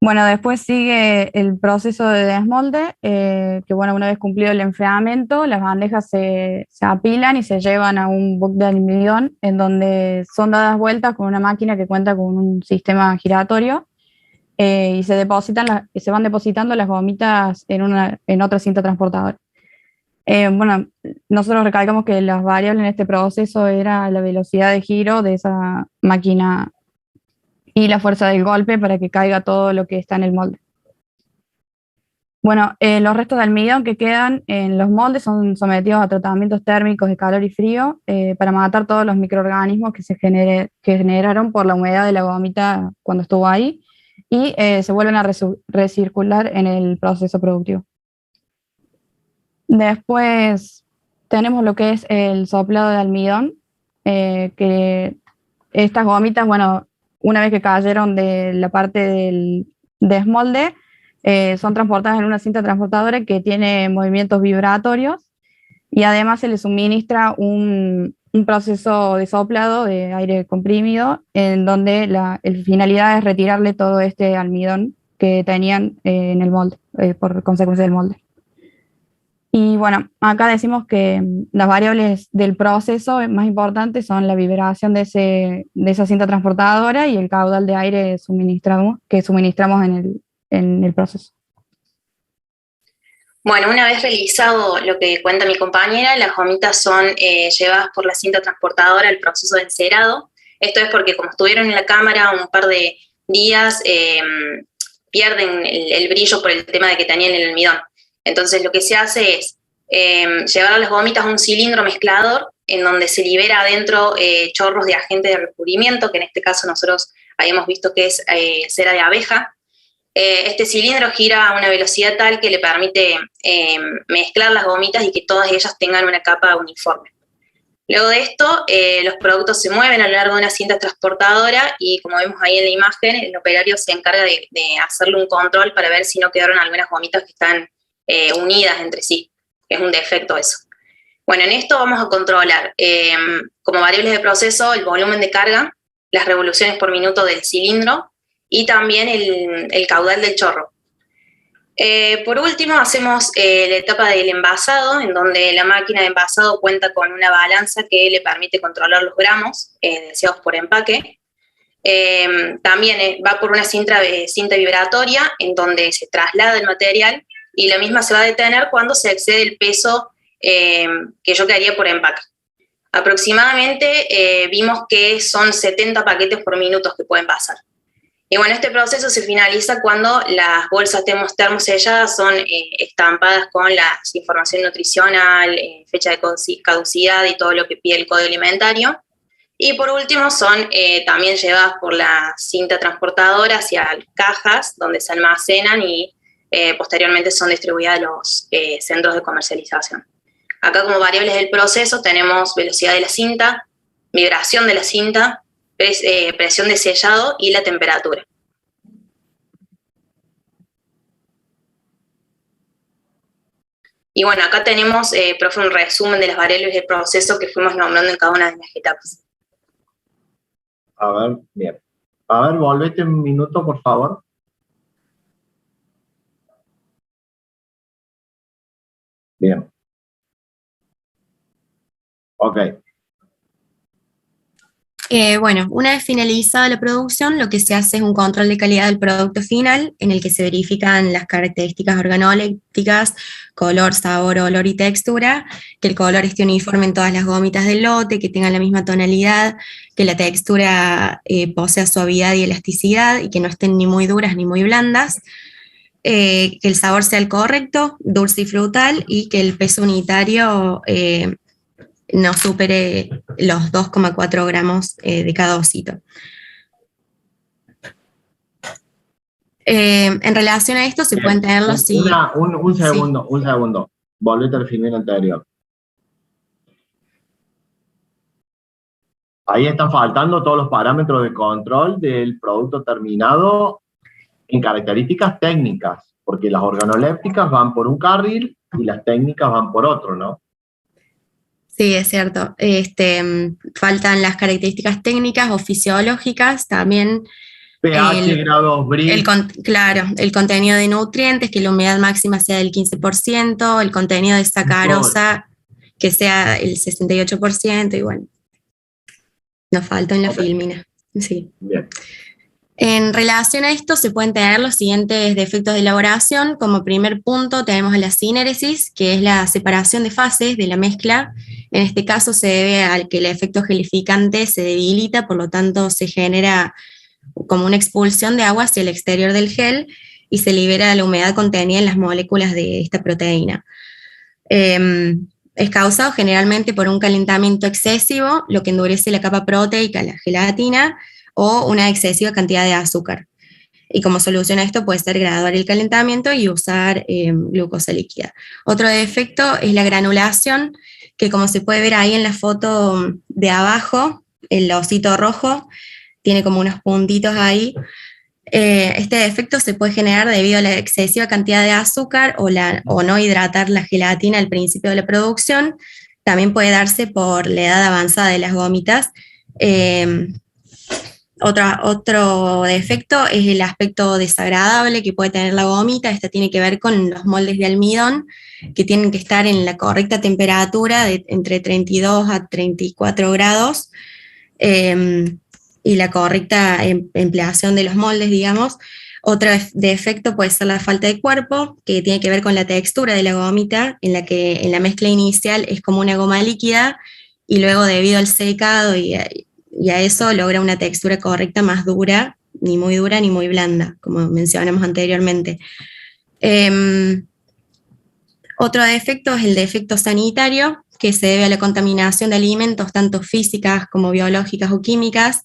Bueno, después sigue el proceso de desmolde, que bueno, una vez cumplido el enfriamiento, las bandejas se apilan y se llevan a un buque de almidón, en donde son dadas vueltas con una máquina que cuenta con un sistema giratorio, y se van depositando las gomitas en otra cinta transportadora. Bueno, nosotros recalcamos que las variables en este proceso era la velocidad de giro de esa máquina y la fuerza del golpe para que caiga todo lo que está en el molde. Bueno, los restos de almidón que quedan en los moldes son sometidos a tratamientos térmicos de calor y frío para matar todos los microorganismos que generaron por la humedad de la gomita cuando estuvo ahí, y se vuelven a recircular en el proceso productivo. Después tenemos lo que es el soplado de almidón, que estas gomitas, bueno, una vez que cayeron de la parte del desmolde, son transportadas en una cinta transportadora que tiene movimientos vibratorios, y además se le suministra un proceso de soplado de aire comprimido, en donde la finalidad es retirarle todo este almidón que tenían en el molde, por consecuencia del molde. Y bueno, acá decimos que las variables del proceso más importantes son la vibración de esa cinta transportadora y el caudal de aire que suministramos en el proceso. Bueno, una vez realizado lo que cuenta mi compañera, las gomitas son llevadas por la cinta transportadora al proceso de encerado. Esto es porque como estuvieron en la cámara un par de días, pierden el brillo por el tema de que tenían el almidón. Entonces lo que se hace es llevar a las gomitas a un cilindro mezclador en donde se libera adentro chorros de agente de recubrimiento, que en este caso nosotros habíamos visto que es cera de abeja. Este cilindro gira a una velocidad tal que le permite mezclar las gomitas y que todas ellas tengan una capa uniforme. Luego de esto, los productos se mueven a lo largo de una cinta transportadora y, como vemos ahí en la imagen, el operario se encarga de hacerle un control para ver si no quedaron algunas gomitas que están unidas entre sí. Es un defecto eso. Bueno, en esto vamos a controlar como variables de proceso el volumen de carga, las revoluciones por minuto del cilindro y también el caudal del chorro. Por último, hacemos la etapa del envasado, en donde la máquina de envasado cuenta con una balanza que le permite controlar los gramos deseados por empaque. También va por una cinta vibratoria, en donde se traslada el material y la misma se va a detener cuando se excede el peso que yo quedaría por empaque. Aproximadamente vimos que son 70 paquetes por minuto que pueden pasar. Y bueno, este proceso se finaliza cuando las bolsas termoselladas son estampadas con la información nutricional, fecha de caducidad y todo lo que pide el Código Alimentario. Y por último son también llevadas por la cinta transportadora hacia cajas donde se almacenan y posteriormente son distribuidas a los centros de comercialización. Acá como variables del proceso tenemos velocidad de la cinta, vibración de la cinta, presión de sellado y la temperatura. Y bueno, acá tenemos, profe, un resumen de las variables del proceso que fuimos nombrando en cada una de las etapas. A ver, bien. A ver, volvete un minuto, por favor. Bien. Ok. Bueno, una vez finalizada la producción, lo que se hace es un control de calidad del producto final, en el que se verifican las características organolépticas, color, sabor, olor y textura, que el color esté uniforme en todas las gomitas del lote, que tengan la misma tonalidad, que la textura posea suavidad y elasticidad, y que no estén ni muy duras ni muy blandas, que el sabor sea el correcto, dulce y frutal, y que el peso unitario no supere los 2,4 gramos de cada osito. En relación a esto se pueden tener los siguientes. Un segundo. Volvete al final anterior. Ahí están faltando todos los parámetros de control del producto terminado en características técnicas, porque las organolépticas van por un carril y las técnicas van por otro, ¿no? Sí, es cierto. Faltan las características técnicas o fisiológicas, también pH, grados Brix. Claro, el contenido de nutrientes, que la humedad máxima sea del 15%, el contenido de sacarosa que sea el 68%, y bueno, nos falta en la filmina. Sí. Bien. En relación a esto se pueden tener los siguientes defectos de elaboración. Como primer punto tenemos la sinéresis, que es la separación de fases de la mezcla. En este caso se debe al que el efecto gelificante se debilita, por lo tanto se genera como una expulsión de agua hacia el exterior del gel y se libera la humedad contenida en las moléculas de esta proteína. Es causado generalmente por un calentamiento excesivo, lo que endurece la capa proteica, la gelatina, o una excesiva cantidad de azúcar. Y como solución a esto puede ser graduar el calentamiento y usar glucosa líquida. Otro defecto es la granulación, que como se puede ver ahí en la foto de abajo, el osito rojo tiene como unos puntitos ahí. Este defecto se puede generar debido a la excesiva cantidad de azúcar o no hidratar la gelatina al principio de la producción. También puede darse por la edad avanzada de las gomitas. Otro defecto es el aspecto desagradable que puede tener la gomita. Esta tiene que ver con los moldes de almidón, que tienen que estar en la correcta temperatura de entre 32 a 34 grados, y la correcta empleación de los moldes, digamos. Otro defecto puede ser la falta de cuerpo, que tiene que ver con la textura de la gomita, en la que en la mezcla inicial es como una goma líquida, y luego debido al secado y a eso logra una textura correcta, más dura ni muy blanda, como mencionamos anteriormente. Otro defecto es el defecto sanitario, que se debe a la contaminación de alimentos, tanto físicas como biológicas o químicas,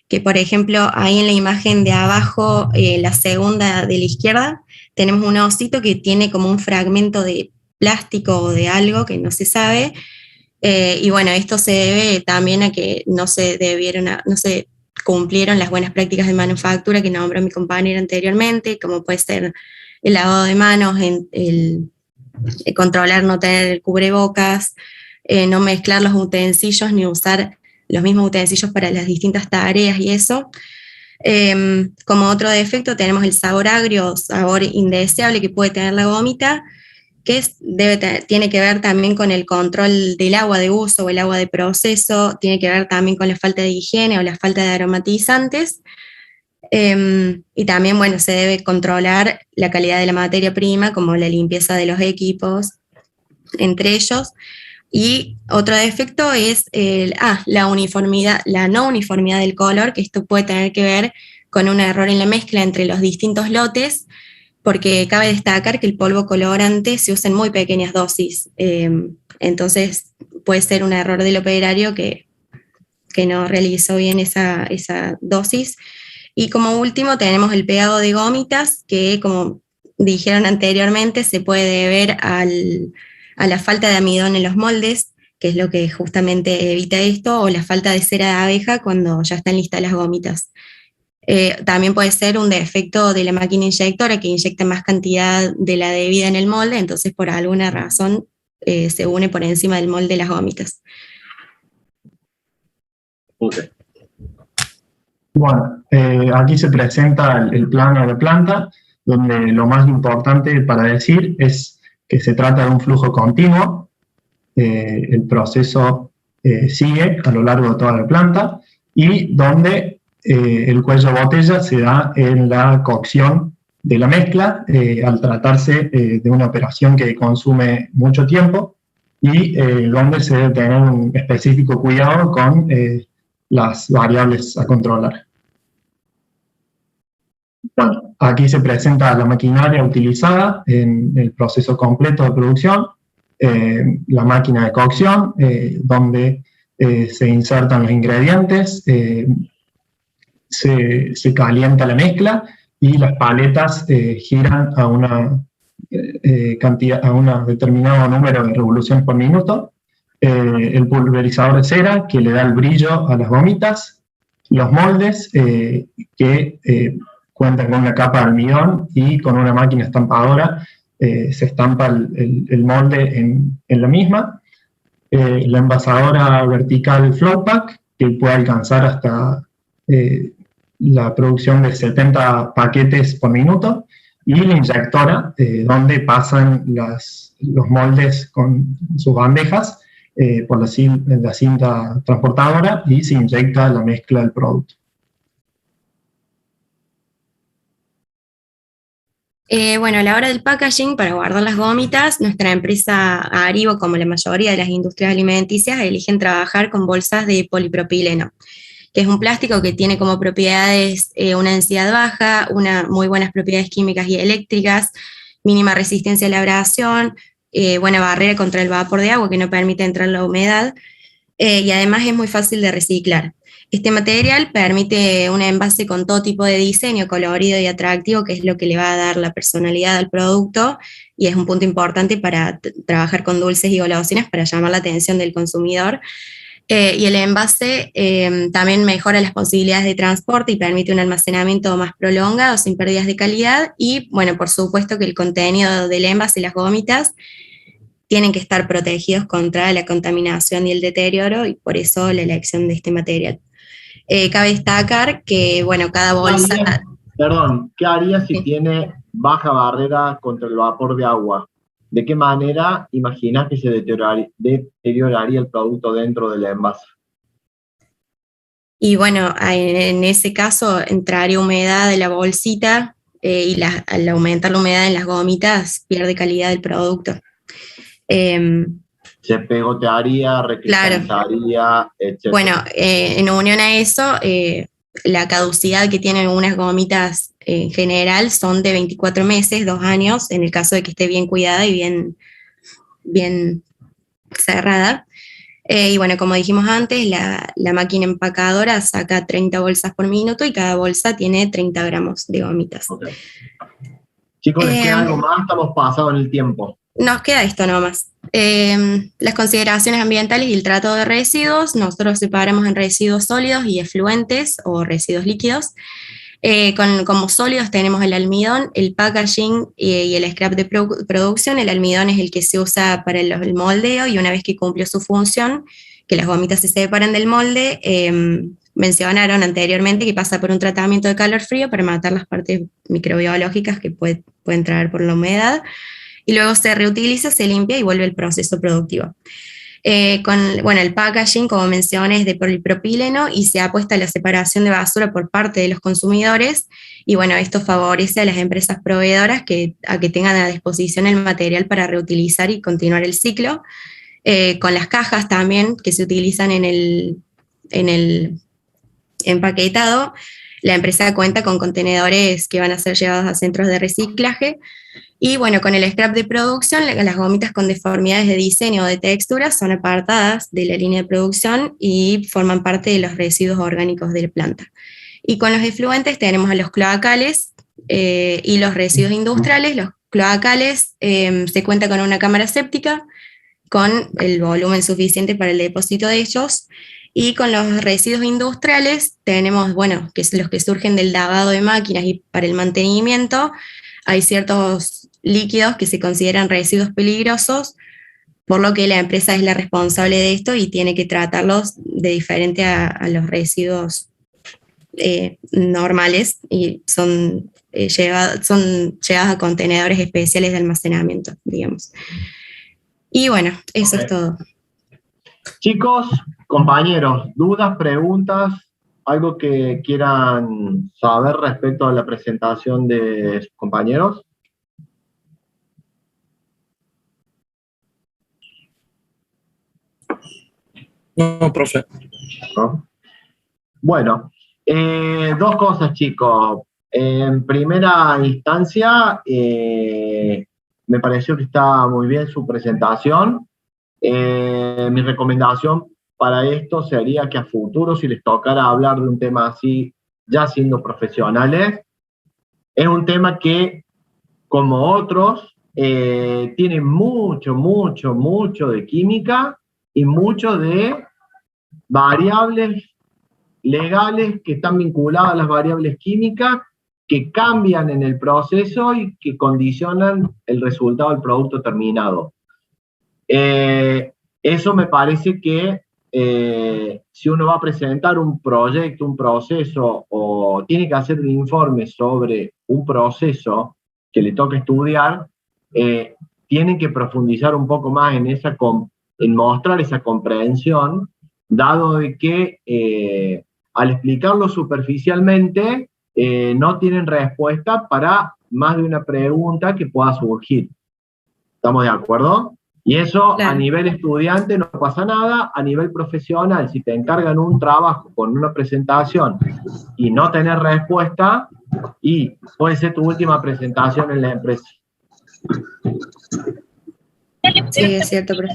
que por ejemplo ahí en la imagen de abajo, la segunda de la izquierda, tenemos un osito que tiene como un fragmento de plástico o de algo que no se sabe. Y bueno, esto se debe también a que no se cumplieron las buenas prácticas de manufactura que nombró mi compañera anteriormente, como puede ser el lavado de manos, el controlar no tener el cubrebocas, no mezclar los utensilios ni usar los mismos utensilios para las distintas tareas y eso. Como otro defecto tenemos el sabor agrio, sabor indeseable que puede tener la gomita, que tiene que ver también con el control del agua de uso o el agua de proceso, tiene que ver también con la falta de higiene o la falta de aromatizantes, y también, bueno, se debe controlar la calidad de la materia prima, como la limpieza de los equipos, entre ellos. Y otro defecto es la no uniformidad del color, que esto puede tener que ver con un error en la mezcla entre los distintos lotes, porque cabe destacar que el polvo colorante se usa en muy pequeñas dosis, entonces puede ser un error del operario que no realizó bien esa dosis. Y como último tenemos el pegado de gomitas, que como dijeron anteriormente se puede deber a la falta de almidón en los moldes, que es lo que justamente evita esto, o la falta de cera de abeja cuando ya están listas las gomitas. También puede ser un defecto de la máquina inyectora que inyecta más cantidad de la debida en el molde, entonces por alguna razón se une por encima del molde las gomitas. Okay. Bueno, aquí se presenta el plano de planta, donde lo más importante para decir es que se trata de un flujo continuo. El proceso sigue a lo largo de toda la planta y donde el cuello de botella se da en la cocción de la mezcla, al tratarse de una operación que consume mucho tiempo y donde se debe tener un específico cuidado con las variables a controlar. Bueno, aquí se presenta la maquinaria utilizada en el proceso completo de producción, la máquina de cocción, donde se insertan los ingredientes, se calienta la mezcla y las paletas giran a una determinado número de revoluciones por minuto. El pulverizador de cera que le da el brillo a las gomitas, los moldes que cuentan con una capa de almidón y con una máquina estampadora se estampa el molde en la misma. La envasadora vertical Flowpack, que puede alcanzar hasta la producción de 70 paquetes por minuto, y la inyectora, donde pasan los moldes con sus bandejas por la cinta transportadora y se inyecta la mezcla del producto. Bueno, a la hora del packaging, para guardar las gomitas, nuestra empresa Aribo, como la mayoría de las industrias alimenticias, eligen trabajar con bolsas de polipropileno, que es un plástico que tiene como propiedades una densidad baja, muy buenas propiedades químicas y eléctricas, mínima resistencia a la abrasión, buena barrera contra el vapor de agua que no permite entrar la humedad, y además es muy fácil de reciclar. Este material permite un envase con todo tipo de diseño, colorido y atractivo, que es lo que le va a dar la personalidad al producto, y es un punto importante para trabajar con dulces y golosinas para llamar la atención del consumidor. Y el envase también mejora las posibilidades de transporte y permite un almacenamiento más prolongado, sin pérdidas de calidad, y bueno, por supuesto que el contenido del envase y las gomitas tienen que estar protegidos contra la contaminación y el deterioro, y por eso la elección de este material. Cabe destacar que, bueno, cada bolsa... Perdón, ¿qué haría si tiene baja barrera contra el vapor de agua? ¿De qué manera imaginas que se deterioraría el producto dentro del envase? Y bueno, en ese caso entraría humedad de la bolsita y al aumentar la humedad en las gomitas pierde calidad del producto. Se pegotearía, recristalizaría, etc. Bueno, en unión a eso, la caducidad que tienen unas gomitas en general son de 24 meses, 2 años, en el caso de que esté bien cuidada y bien cerrada. Y bueno, como dijimos antes, la máquina empacadora saca 30 bolsas por minuto y cada bolsa tiene 30 gramos de gomitas. Okay. Chicos, ¿les queda algo más? Estamos pasados en el tiempo. Nos queda esto nomás. Las consideraciones ambientales y el trato de residuos, nosotros separamos en residuos sólidos y efluentes o residuos líquidos. Como sólidos tenemos el almidón, el packaging y el scrap de producción. El almidón es el que se usa para el moldeo, y una vez que cumplió su función, que las gomitas se separan del molde, mencionaron anteriormente que pasa por un tratamiento de calor frío para matar las partes microbiológicas que pueden traer por la humedad, y luego se reutiliza, se limpia y vuelve el proceso productivo. El packaging, como mencioné, es de polipropileno y se apuesta a la separación de basura por parte de los consumidores, y bueno, esto favorece a las empresas proveedoras a que tengan a disposición el material para reutilizar y continuar el ciclo. Con las cajas también que se utilizan en el empaquetado, la empresa cuenta con contenedores que van a ser llevados a centros de reciclaje. Y bueno, con el scrap de producción, las gomitas con deformidades de diseño o de textura son apartadas de la línea de producción y forman parte de los residuos orgánicos de la planta. Y con los efluentes tenemos a los cloacales y los residuos industriales. Los cloacales se cuenta con una cámara séptica con el volumen suficiente para el depósito de ellos. Y con los residuos industriales tenemos, bueno, que son los que surgen del lavado de máquinas y para el mantenimiento. Hay ciertos líquidos que se consideran residuos peligrosos, por lo que la empresa es la responsable de esto y tiene que tratarlos de diferente a los residuos normales, y son llevados a contenedores especiales de almacenamiento, digamos. Y bueno, eso es todo. Chicos, compañeros, dudas, preguntas, algo que quieran saber respecto a la presentación de sus compañeros. No, profe. ¿No? Bueno, dos cosas, chicos. En primera instancia, me pareció que está muy bien su presentación. Mi recomendación para esto sería que a futuro, si les tocara hablar de un tema así, ya siendo profesionales, es un tema que, como otros, tiene mucho de química y mucho de variables legales que están vinculadas a las variables químicas, que cambian en el proceso y que condicionan el resultado del producto terminado. Eso me parece que si uno va a presentar un proyecto, un proceso, o tiene que hacer un informe sobre un proceso que le toca estudiar, tienen que profundizar un poco más en mostrar esa comprensión, dado de que al explicarlo superficialmente no tienen respuesta para más de una pregunta que pueda surgir. ¿Estamos de acuerdo? Y eso, claro, a nivel estudiante no pasa nada. A nivel profesional, si te encargan un trabajo con una presentación y no tener respuesta, y puede ser tu última presentación en la empresa. Sí, es cierto, profe.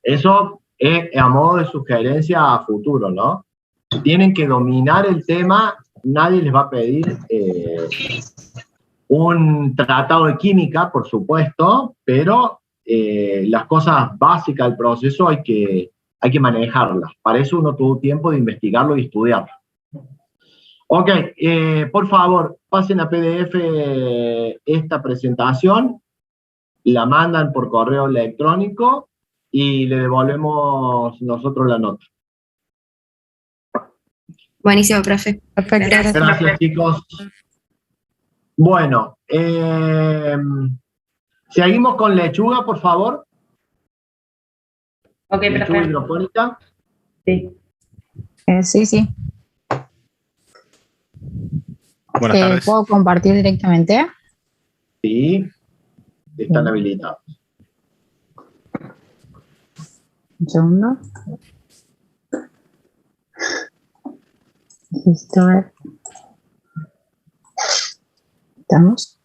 Eso es a modo de sugerencia a futuro, ¿no? Tienen que dominar el tema. Nadie les va a pedir un tratado de química, por supuesto, pero las cosas básicas del proceso hay que manejarlas. Para eso uno tuvo tiempo de investigarlo y estudiarlo. Ok, por favor, pasen a PDF esta presentación, la mandan por correo electrónico y le devolvemos nosotros la nota. Buenísimo, profe. Perfecto. Gracias, chicos. Bueno, seguimos con lechuga, por favor. Ok, lechuga profe. hidropónica. Sí. Sí. Buenas tardes. ¿Puedo compartir directamente? Sí, están habilitados. Un segundo. Listo, a ver. ¿Estamos?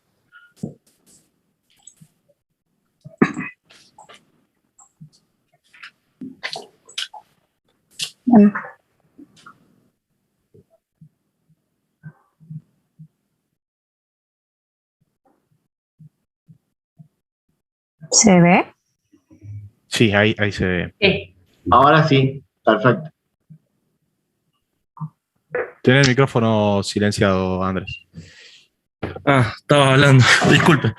Bueno. ¿Se ve? Sí, ahí se ve. Sí. Ahora sí, perfecto. Tiene el micrófono silenciado, Andrés. Estaba hablando, disculpe.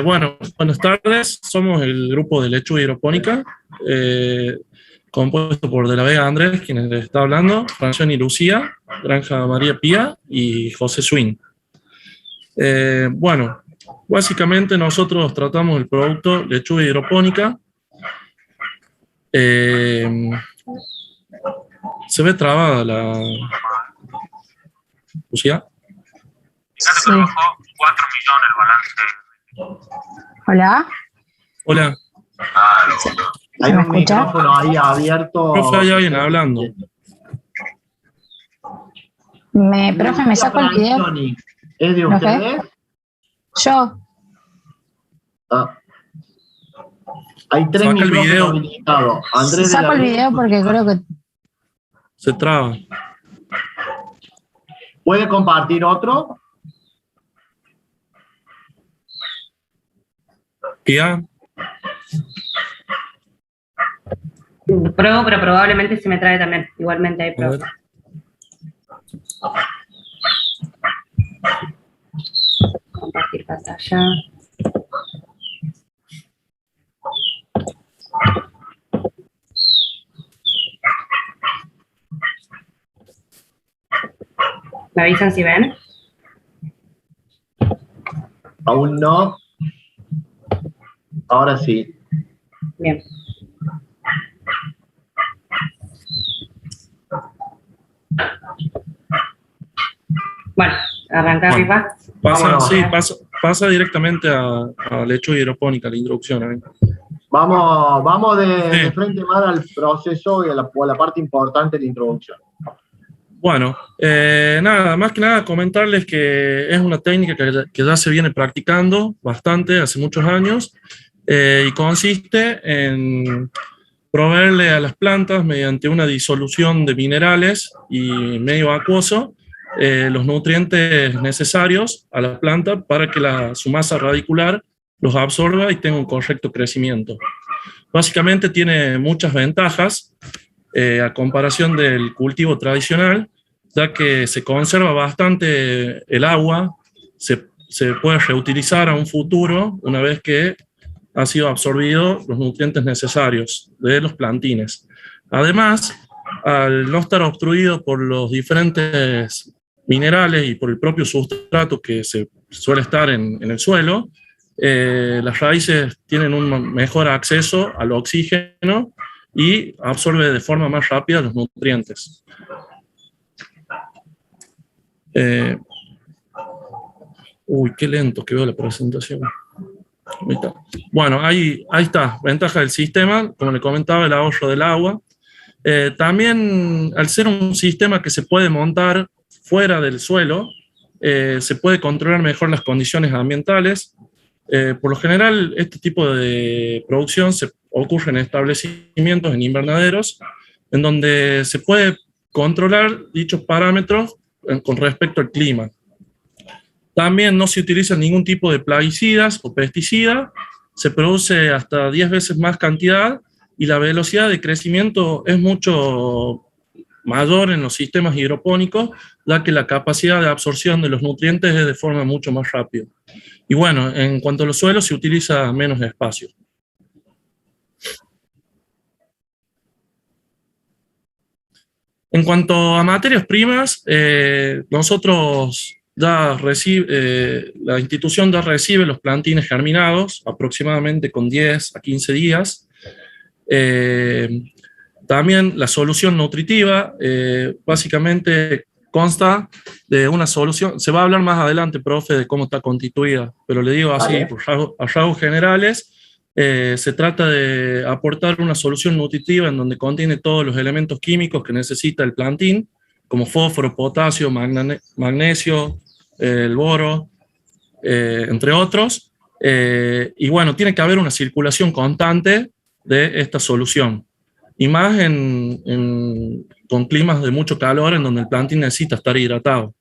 Bueno, buenas tardes. Somos el grupo de lechuga hidropónica, compuesto por De la Vega Andrés, quien les está hablando, Francione y Lucía, Granja María Pía y José Swing. Bueno, básicamente nosotros tratamos el producto lechuga hidropónica. ¿Se ve trabada la Lucía? Sí. 4 millones el balance. ¿Hola? Hola. Hay me un escucha? micrófono ahí abierto. Profe, hay alguien hablando. Profe, ¿me saco el video? ¿Es de ¿Profe? ustedes? Yo. Ah. Hay 3 Saca el micrófonos video. habilitados. Andrés de Saco la el Red, video porque creo que... Se traba. ¿Puede compartir otro? ¿Ya? Pruebo, pero probablemente se me trae también. Igualmente hay A ver. pruebas. Compartir pantalla. ¿Me avisan si ven? Aún no. Ahora sí. Bien. Bueno, arrancar, Bueno. Rifa. Pasa directamente a lechuga hidropónica, la introducción. ¿Eh? Vamos de Sí. frente más al proceso y a la parte importante de la introducción. Bueno, nada, más que nada comentarles que es una técnica que ya se viene practicando bastante, hace muchos años, y consiste en proveerle a las plantas, mediante una disolución de minerales y medio acuoso, los nutrientes necesarios a la planta para que su masa radicular los absorba y tenga un correcto crecimiento. Básicamente tiene muchas ventajas a comparación del cultivo tradicional, ya que se conserva bastante el agua, se puede reutilizar a un futuro una vez que ha sido absorbido los nutrientes necesarios de los plantines. Además, al no estar obstruido por los diferentes minerales y por el propio sustrato que se suele estar en el suelo, las raíces tienen un mejor acceso al oxígeno y absorbe de forma más rápida los nutrientes. Uy, qué lento que veo la presentación. Ahí está. Bueno, ahí está, ventaja del sistema, como le comentaba, el ahorro del agua. También, al ser un sistema que se puede montar fuera del suelo, se puede controlar mejor las condiciones ambientales. Por lo general, este tipo de producción se ocurre en establecimientos, en invernaderos, en donde se puede controlar dichos parámetros con respecto al clima. También no se utiliza ningún tipo de plaguicidas o pesticidas, se produce hasta 10 veces más cantidad y la velocidad de crecimiento es mucho mayor en los sistemas hidropónicos, ya que la capacidad de absorción de los nutrientes es de forma mucho más rápida. Y bueno, en cuanto a los suelos, se utiliza menos espacio. En cuanto a materias primas, nosotros la institución ya recibe los plantines germinados, aproximadamente con 10 a 15 días. También la solución nutritiva, básicamente consta de una solución, se va a hablar más adelante, profe, de cómo está constituida, pero le digo así, a rasgos generales, se trata de aportar una solución nutritiva en donde contiene todos los elementos químicos que necesita el plantín, como fósforo, potasio, magnesio, el boro, entre otros, y bueno, tiene que haber una circulación constante de esta solución, y más con climas de mucho calor en donde el plantín necesita estar hidratado.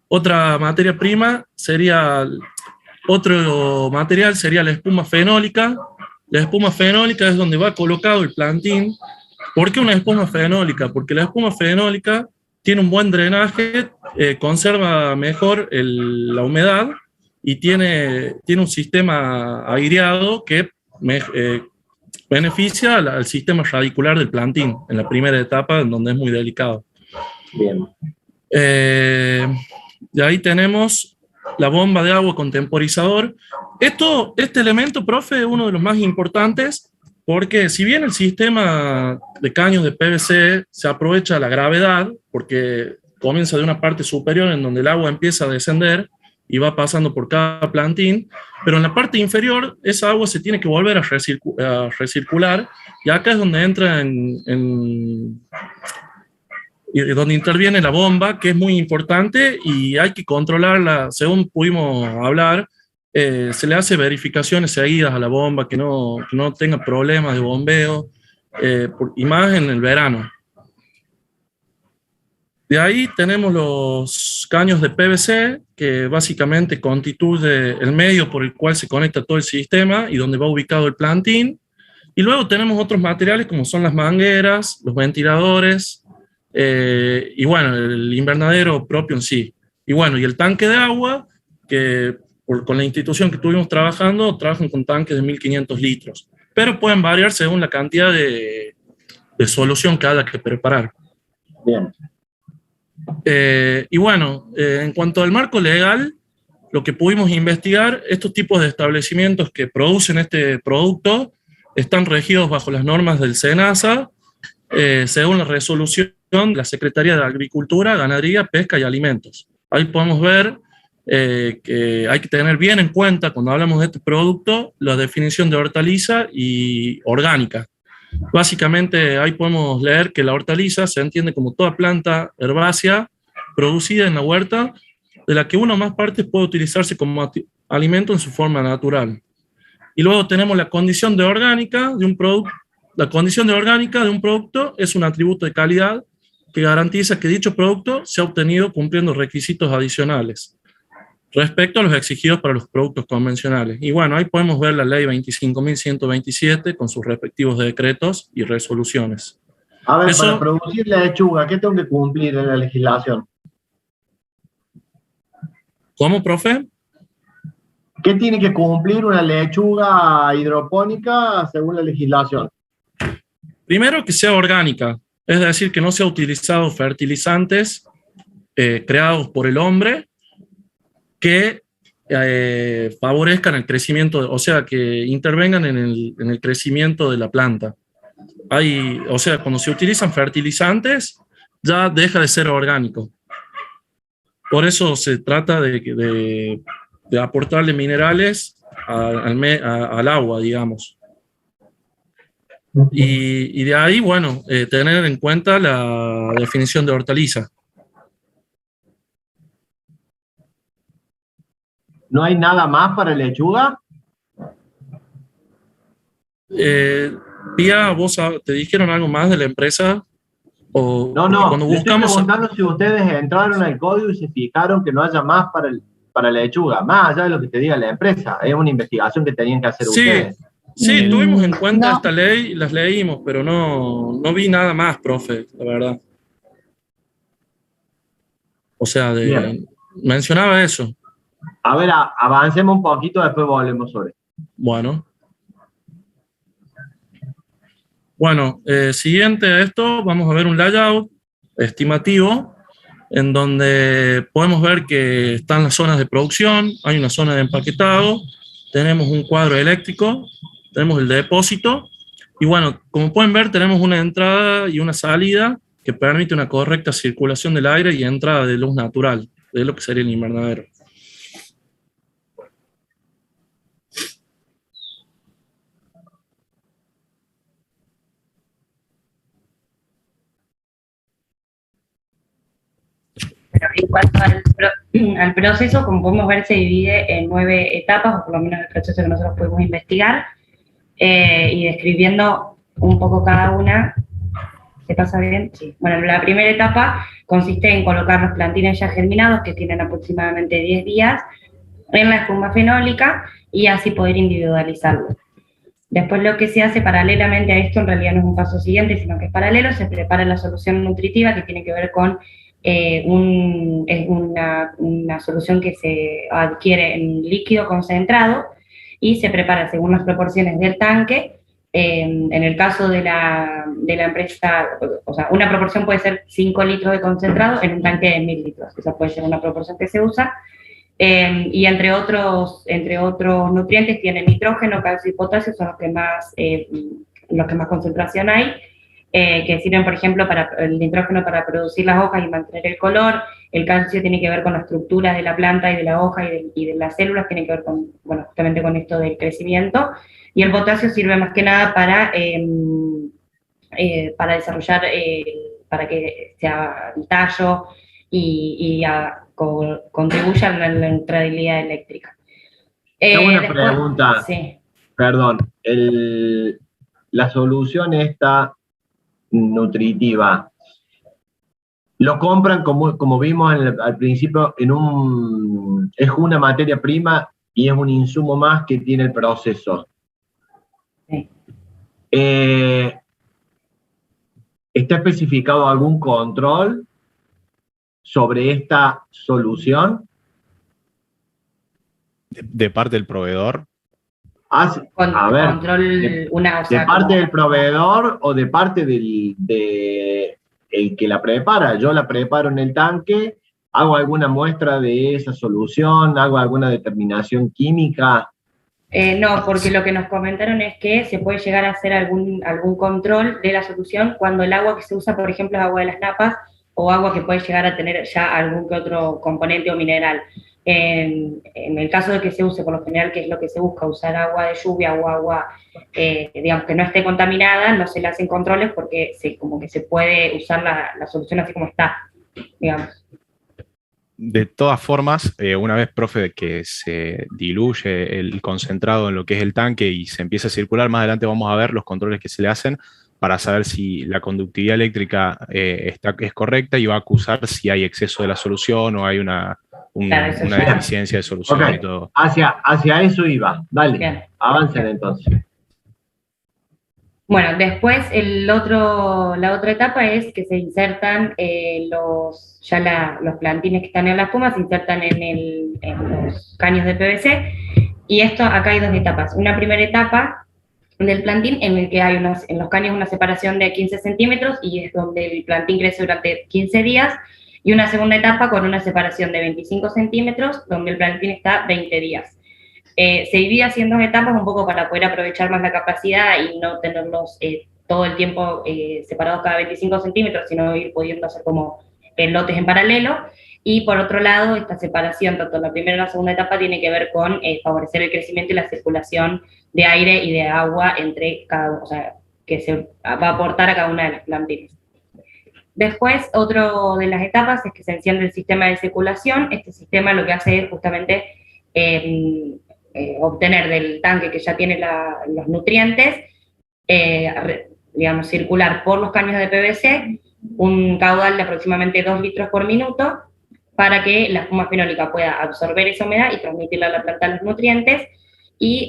Otra materia prima otro material sería la espuma fenólica. La espuma fenólica es donde va colocado el plantín. ¿Por qué una espuma fenólica? Porque la espuma fenólica tiene un buen drenaje, conserva mejor la humedad y tiene un sistema aireado que beneficia al sistema radicular del plantín en la primera etapa, en donde es muy delicado. Bien. Y ahí tenemos la bomba de agua con temporizador. Este elemento, profe, es uno de los más importantes, porque si bien el sistema de caños de PVC se aprovecha la gravedad, porque comienza de una parte superior en donde el agua empieza a descender y va pasando por cada plantín, pero en la parte inferior esa agua se tiene que volver a recircular, y acá es donde entra y donde interviene la bomba, que es muy importante y hay que controlarla, según pudimos hablar, se le hace verificaciones seguidas a la bomba, que no tenga problemas de bombeo, y más en el verano. De ahí tenemos los caños de PVC, que básicamente constituye el medio por el cual se conecta todo el sistema y donde va ubicado el plantín. Y luego tenemos otros materiales como son las mangueras, los ventiladores, y bueno, el invernadero propio en sí. Y bueno, y el tanque de agua, que con la institución que estuvimos trabajando, trabajan con tanques de 1500 litros. Pero pueden variar según la cantidad de solución que haya que preparar. Bien. Y bueno, en cuanto al marco legal, lo que pudimos investigar, estos tipos de establecimientos que producen este producto están regidos bajo las normas del SENASA, según la resolución de la Secretaría de Agricultura, Ganadería, Pesca y Alimentos. Ahí podemos ver que hay que tener bien en cuenta, cuando hablamos de este producto, la definición de hortaliza y orgánica. Básicamente ahí podemos leer que la hortaliza se entiende como toda planta herbácea producida en la huerta, de la que una o más partes puede utilizarse como alimento en su forma natural. Y luego tenemos la condición de orgánica de un producto. La condición de orgánica de un producto es un atributo de calidad que garantiza que dicho producto sea obtenido cumpliendo requisitos adicionales respecto a los exigidos para los productos convencionales. Y bueno, ahí podemos ver la ley 25.127 con sus respectivos decretos y resoluciones. A ver, para producir la lechuga, ¿qué tengo que cumplir en la legislación? ¿Cómo, profe? ¿Qué tiene que cumplir una lechuga hidropónica según la legislación? Primero, que sea orgánica, es decir, que no sea utilizado fertilizantes creados por el hombre que favorezcan el crecimiento, o sea, que intervengan en el crecimiento de la planta. O sea, cuando se utilizan fertilizantes, ya deja de ser orgánico. Por eso se trata de aportarle minerales al agua, digamos. Y de ahí, bueno, tener en cuenta la definición de hortaliza. ¿No hay nada más para lechuga? Pía, ¿vos te dijeron algo más de la empresa? No, cuando le buscamos... estoy preguntando si ustedes entraron al código y se fijaron que no haya más para la lechuga, más allá de lo que te diga la empresa. Es una investigación que tenían que hacer ustedes. Sí, tuvimos en cuenta esta ley, las leímos, pero no vi nada más, profe, la verdad. O sea, mencionaba eso. A ver, avancemos un poquito, después volvemos sobre. Bueno, siguiente a esto, vamos a ver un layout estimativo en donde podemos ver que están las zonas de producción, hay una zona de empaquetado, tenemos un cuadro eléctrico, tenemos el depósito, y bueno, como pueden ver, tenemos una entrada y una salida que permite una correcta circulación del aire y entrada de luz natural, de lo que sería el invernadero. En cuanto al proceso, como podemos ver, se divide en 9 etapas, o por lo menos el proceso que nosotros pudimos investigar, y describiendo un poco cada una. ¿Se pasa bien? Sí. Bueno, la primera etapa consiste en colocar los plantines ya germinados, que tienen aproximadamente 10 días, en la espuma fenólica, y así poder individualizarlos. Después lo que se hace paralelamente a esto, en realidad no es un paso siguiente, sino que es paralelo, se prepara la solución nutritiva, que tiene que ver con una solución que se adquiere en líquido concentrado y se prepara según las proporciones del tanque. En el caso de la empresa, o sea, una proporción puede ser 5 litros de concentrado en un tanque de 1000 litros. Esa puede ser una proporción que se usa. Y entre otros nutrientes tiene nitrógeno, calcio y potasio, son los que más concentración hay. Que sirven, por ejemplo, para el nitrógeno para producir las hojas y mantener el color. El calcio tiene que ver con la estructura de la planta y de la hoja y de las células, tiene que ver con, bueno, justamente con esto del crecimiento. Y el potasio sirve más que nada para desarrollar, para que sea el tallo y contribuya a la neutralidad eléctrica. Una Después, pregunta, sí. perdón, la solución esta nutritiva, lo compran como vimos al principio, es una materia prima y es un insumo más que tiene el proceso. Sí. ¿Está especificado algún control sobre esta solución? De parte del proveedor. ¿De parte del proveedor o de parte el que la prepara? Yo la preparo en el tanque, hago alguna muestra de esa solución, hago alguna determinación química. No, porque lo que nos comentaron es que se puede llegar a hacer algún control de la solución cuando el agua que se usa, por ejemplo, es agua de las napas o agua que puede llegar a tener ya algún que otro componente o mineral. En el caso de que se use, por lo general, que es lo que se busca, usar agua de lluvia o agua, digamos, que no esté contaminada, no se le hacen controles porque como que se puede usar la solución así como está, digamos. De todas formas, una vez, profe, que se diluye el concentrado en lo que es el tanque y se empieza a circular, más adelante vamos a ver los controles que se le hacen para saber si la conductividad eléctrica es correcta y va a acusar si hay exceso de la solución o hay una deficiencia de solución. Okay. Y todo. Hacia eso iba. Dale, Bien. avancen entonces. Bueno, después la otra etapa es que se insertan los plantines que están en la espuma, se insertan en los caños de PVC, y acá hay dos etapas. Una primera etapa del plantín en el que hay en los caños una separación de 15 centímetros y es donde el plantín crece durante 15 días, y una segunda etapa con una separación de 25 centímetros donde el plantín está 20 días. Se divide así en dos etapas un poco para poder aprovechar más la capacidad y no tenerlos todo el tiempo separados cada 25 centímetros, sino ir pudiendo hacer como lotes en paralelo. Y por otro lado, esta separación, tanto la primera y la segunda etapa, tiene que ver con favorecer el crecimiento y la circulación de aire y de agua entre cada uno, o sea, que se va a aportar a cada una de las plantines. Después, otro de las etapas es que se enciende el sistema de circulación. Este sistema lo que hace es justamente obtener del tanque que ya tiene los nutrientes, digamos, circular por los caños de PVC un caudal de aproximadamente 2 litros por minuto para que la espuma fenólica pueda absorber esa humedad y transmitirle a la planta los nutrientes. Y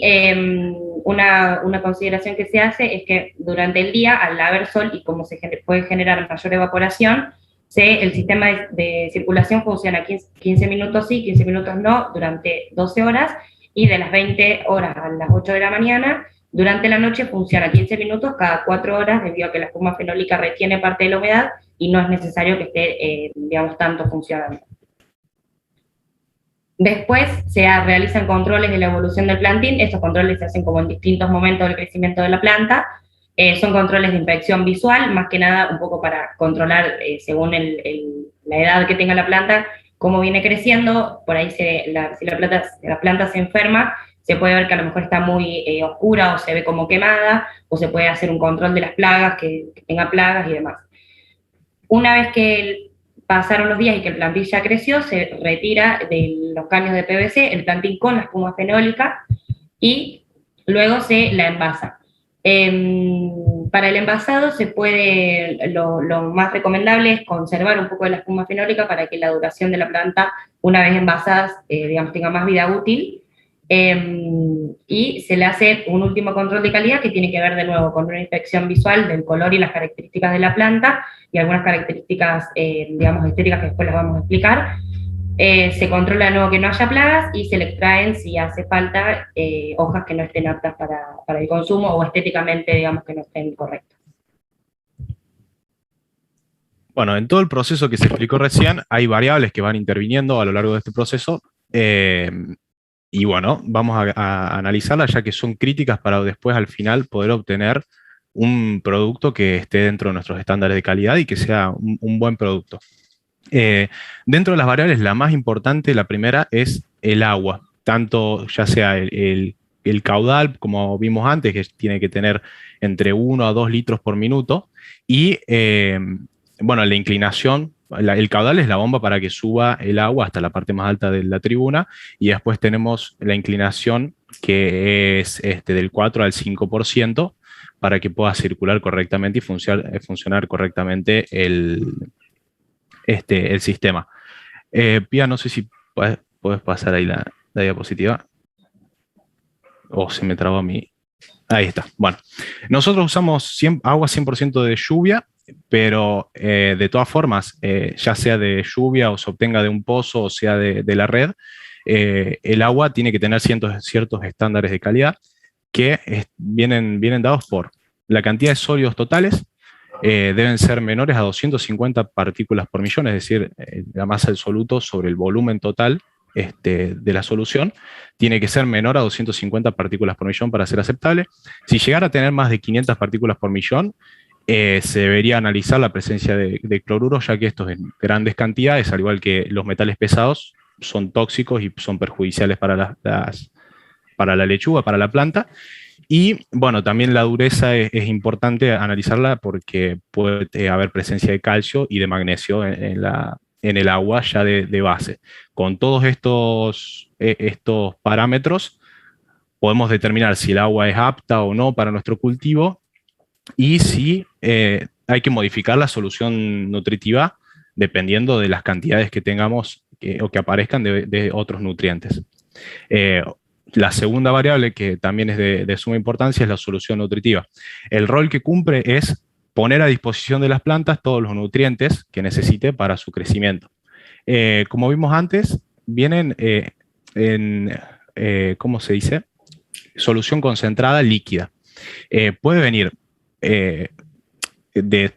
una consideración que se hace es que durante el día, al haber sol y como se puede generar mayor evaporación, el sistema de circulación funciona 15 minutos sí, 15 minutos no, durante 12 horas, y de las 20 horas a las 8 de la mañana, durante la noche funciona 15 minutos cada 4 horas, debido a que la espuma fenólica retiene parte de la humedad y no es necesario que esté, digamos, tanto funcionando. Después se realizan controles de la evolución del plantín. Estos controles se hacen como en distintos momentos del crecimiento de la planta. Son controles de inspección visual, más que nada un poco para controlar, según la edad que tenga la planta, cómo viene creciendo. Por ahí si la planta se enferma, se puede ver que a lo mejor está muy oscura o se ve como quemada, o se puede hacer un control de las plagas, que tenga plagas y demás. Una vez que pasaron los días y que el plantín ya creció, se retira de los caños de PVC el plantín con la espuma fenólica y luego se la envasa. Para el envasado lo más recomendable es conservar un poco de la espuma fenólica para que la duración de la planta, una vez envasadas, digamos, tenga más vida útil. Y se le hace un último control de calidad que tiene que ver de nuevo con una inspección visual del color y las características de la planta y algunas características, digamos, estéticas que después las vamos a explicar. Se controla de nuevo que no haya plagas y se le extraen, si hace falta, hojas que no estén aptas para el consumo o estéticamente, digamos, que no estén correctas. Bueno, en todo el proceso que se explicó recién, hay variables que van interviniendo a lo largo de este proceso. Y bueno, vamos a analizarlas ya que son críticas para después al final poder obtener un producto que esté dentro de nuestros estándares de calidad y que sea un buen producto. Dentro de las variables, la más importante, la primera, es el agua. Tanto ya sea el caudal, como vimos antes, que tiene que tener entre 1 a 2 litros por minuto, y bueno, la inclinación, el caudal es la bomba para que suba el agua hasta la parte más alta de la tribuna, y después tenemos la inclinación que es del 4 al 5% para que pueda circular correctamente y funcionar correctamente el sistema. Pía, no sé si puedes pasar ahí la diapositiva. O se me trabó a mí. Ahí está. Bueno, nosotros usamos agua 100% de lluvia, pero de todas formas, ya sea de lluvia o se obtenga de un pozo o sea de la red, el agua tiene que tener ciertos estándares de calidad que vienen dados por la cantidad de sólidos totales, deben ser menores a 250 partículas por millón, es decir, la masa del soluto sobre el volumen total de la solución tiene que ser menor a 250 partículas por millón para ser aceptable. Si llegara a tener más de 500 partículas por millón, se debería analizar la presencia de cloruro, ya que estos en grandes cantidades, al igual que los metales pesados, son tóxicos y son perjudiciales para para la lechuga, para la planta. Y bueno, también la dureza es importante analizarla porque puede haber presencia de calcio y de magnesio en el agua ya de base. Con todos estos parámetros podemos determinar si el agua es apta o no para nuestro cultivo y si hay que modificar la solución nutritiva dependiendo de las cantidades que tengamos o que aparezcan de otros nutrientes. La segunda variable, que también es de suma importancia, es la solución nutritiva. El rol que cumple es poner a disposición de las plantas todos los nutrientes que necesite para su crecimiento. Como vimos antes, vienen ¿cómo se dice? Solución concentrada líquida. Puede venir,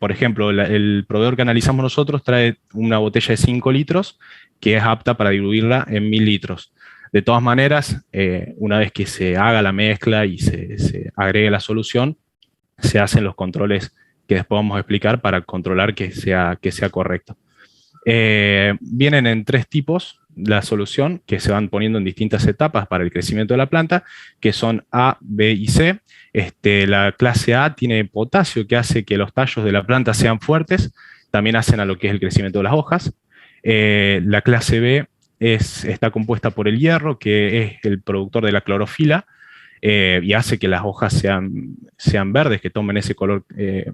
por ejemplo, el proveedor que analizamos nosotros trae una botella de 5 litros que es apta para diluirla en 1000 litros. De todas maneras, una vez que se haga la mezcla y se agregue la solución, se hacen los controles que después vamos a explicar para controlar que sea correcto. Vienen en 3 tipos la solución, que se van poniendo en distintas etapas para el crecimiento de la planta, que son A, B y C. La clase A tiene potasio, que hace que los tallos de la planta sean fuertes, también hacen a lo que es el crecimiento de las hojas. La clase B está compuesta por el hierro, que es el productor de la clorofila, y hace que las hojas sean verdes, que tomen ese color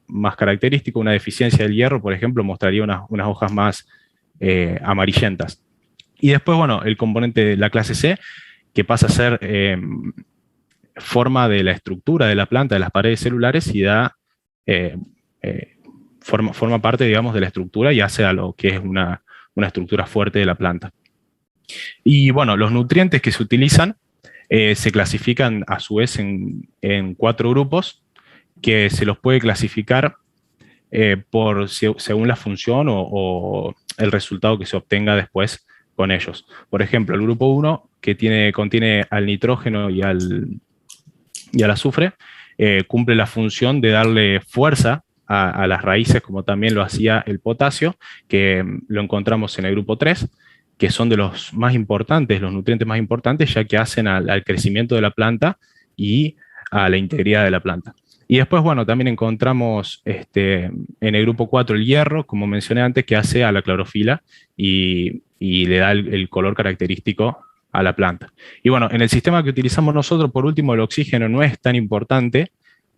más característico. Una deficiencia del hierro, por ejemplo, mostraría unas hojas más amarillentas. Y después, bueno, el componente de la clase C, que pasa a ser forma de la estructura de la planta, de las paredes celulares, y forma parte, digamos, de la estructura y hace a lo que es una estructura fuerte de la planta. Y bueno, los nutrientes que se utilizan se clasifican a su vez en 4 grupos que se los puede clasificar según la función o el resultado que se obtenga después con ellos. Por ejemplo, el grupo 1, que contiene al nitrógeno y al azufre, cumple la función de darle fuerza a las raíces, como también lo hacía el potasio, que lo encontramos en el grupo 3, que son de los más importantes, los nutrientes más importantes, ya que hacen al crecimiento de la planta y a la integridad de la planta. Y después, bueno, también encontramos en el grupo 4 el hierro, como mencioné antes, que hace a la clorofila y le da el color característico a la planta. Y bueno, en el sistema que utilizamos nosotros, por último, el oxígeno no es tan importante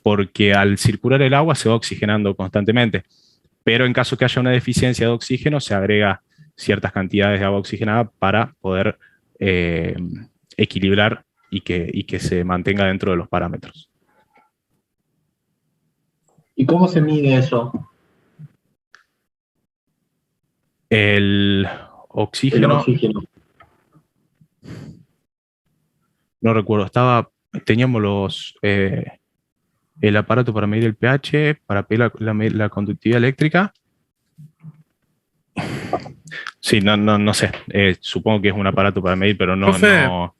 porque al circular el agua se va oxigenando constantemente. Pero en caso que haya una deficiencia de oxígeno, se agrega ciertas cantidades de agua oxigenada para poder equilibrar y que se mantenga dentro de los parámetros. ¿Y cómo se mide eso? El oxígeno. No recuerdo, teníamos el aparato para medir el pH, para medir la conductividad eléctrica. Sí, no sé, supongo que es un aparato para medir, pero no. Profe, no.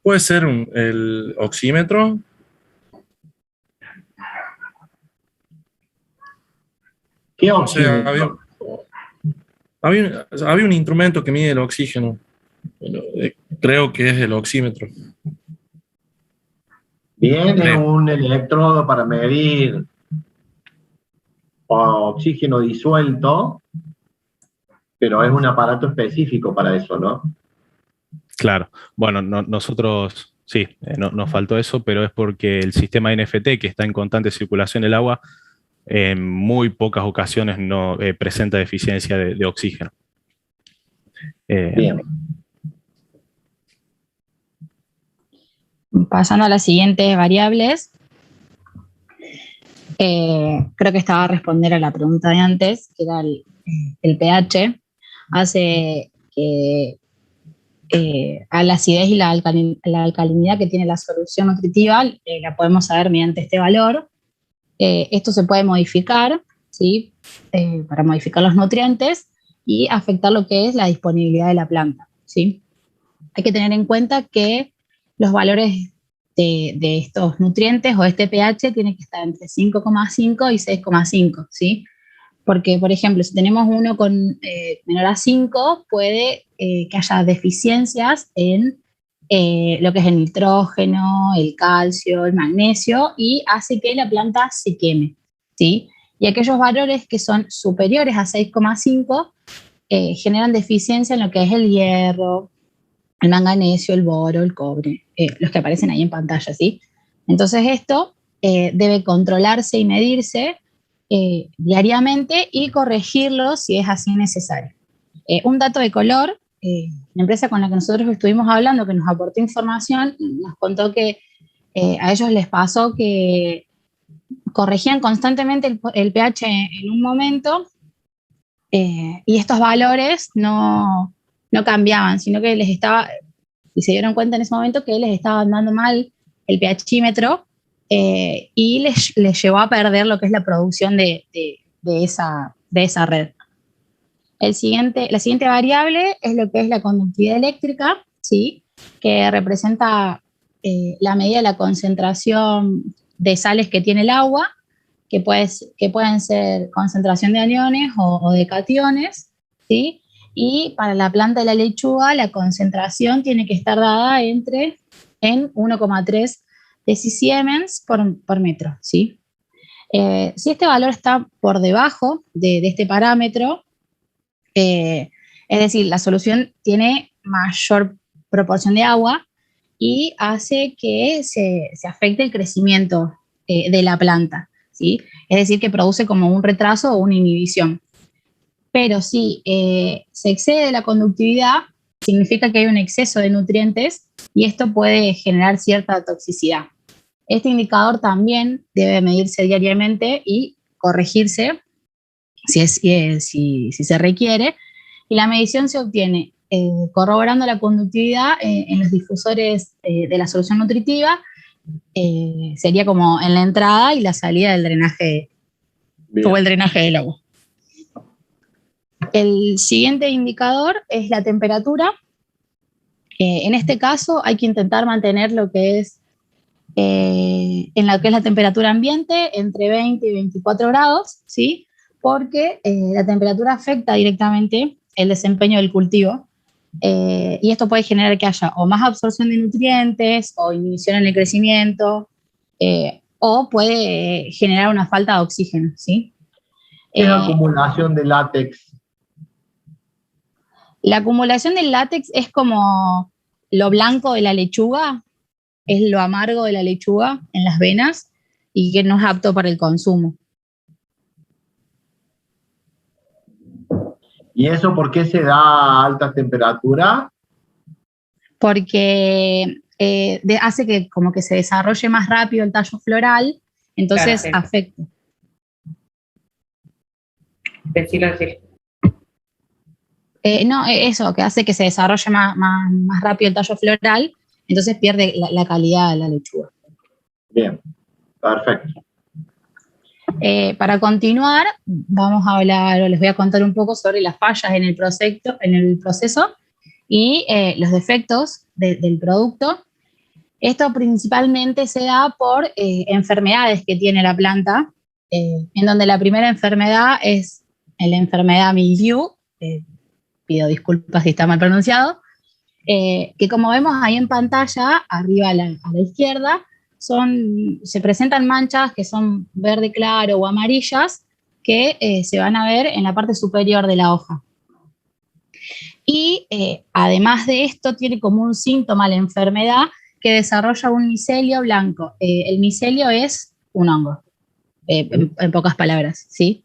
¿Puede ser el oxímetro? ¿Qué oxímetro? O sea, había un instrumento que mide el oxígeno. Bueno, creo que es el oxímetro. Viene un electrodo para medir. oxígeno disuelto, pero es un aparato específico para eso, ¿no? Claro. Bueno, nosotros, sí, nos faltó eso, pero es porque el sistema NFT, que está en constante circulación del agua, en muy pocas ocasiones no presenta deficiencia de oxígeno. Bien. Pasando a las siguientes variables, creo que estaba a responder a la pregunta de antes, que era el pH. Hace que a la acidez y la alcalinidad que tiene la solución nutritiva la podemos saber mediante este valor. Esto se puede modificar, ¿sí? Para modificar los nutrientes y afectar lo que es la disponibilidad de la planta, ¿sí? Hay que tener en cuenta que los valores de estos nutrientes o este pH tienen que estar entre 5,5 y 6,5, ¿sí? Porque, por ejemplo, si tenemos uno con menor a 5, puede que haya deficiencias en lo que es el nitrógeno, el calcio, el magnesio, y hace que la planta se queme, ¿sí? Y aquellos valores que son superiores a 6,5 generan deficiencia en lo que es el hierro, el manganesio, el boro, el cobre, los que aparecen ahí en pantalla, ¿sí? Entonces esto debe controlarse y medirse diariamente y corregirlo si es así necesario. Un dato de color, la empresa con la que nosotros estuvimos hablando, que nos aportó información, nos contó que a ellos les pasó que corregían constantemente el pH en un momento y estos valores no cambiaban, sino que les estaba, y se dieron cuenta en ese momento que les estaban dando mal el pHímetro y les llevó a perder lo que es la producción de esa red. La siguiente variable es lo que es la conductividad eléctrica, ¿sí? Que representa la medida de la concentración de sales que tiene el agua, que pueden ser concentración de aniones o de cationes, ¿sí? Y para la planta de la lechuga la concentración tiene que estar dada en 1,3 decisiemens por metro, ¿sí? Si este valor está por debajo de este parámetro, es decir, la solución tiene mayor proporción de agua y hace que se afecte el crecimiento de la planta, ¿sí? Es decir, que produce como un retraso o una inhibición. Pero si se excede la conductividad, significa que hay un exceso de nutrientes y esto puede generar cierta toxicidad. Este indicador también debe medirse diariamente y corregirse si se requiere, y la medición se obtiene corroborando la conductividad en los difusores de la solución nutritiva, sería como en la entrada y la salida del drenaje. Bien. O el drenaje del agua. El siguiente indicador es la temperatura. En este caso hay que intentar mantener lo que es en lo que es la temperatura ambiente entre 20 y 24 grados, ¿sí? Porque la temperatura afecta directamente el desempeño del cultivo y esto puede generar que haya o más absorción de nutrientes o inhibición en el crecimiento o puede generar una falta de oxígeno, ¿sí? ¿Qué acumulación de látex? La acumulación del látex es como lo blanco de la lechuga, es lo amargo de la lechuga en las venas y que no es apto para el consumo. ¿Y eso por qué se da a alta temperatura? Porque hace que como que se desarrolle más rápido el tallo floral, entonces claro, afecta. Decirlo. No, eso, que hace que se desarrolle más rápido el tallo floral, entonces pierde la calidad de la lechuga. Bien, perfecto. Para continuar, vamos a hablar, o les voy a contar un poco sobre las fallas en el proceso y los defectos del producto. Esto principalmente se da por enfermedades que tiene la planta, en donde la primera enfermedad es la enfermedad mildiu, pido disculpas si está mal pronunciado, que como vemos ahí en pantalla, arriba a la izquierda, se presentan manchas que son verde claro o amarillas, que se van a ver en la parte superior de la hoja. Y además de esto, tiene como un síntoma la enfermedad que desarrolla un micelio blanco. El micelio es un hongo, en pocas palabras, ¿sí?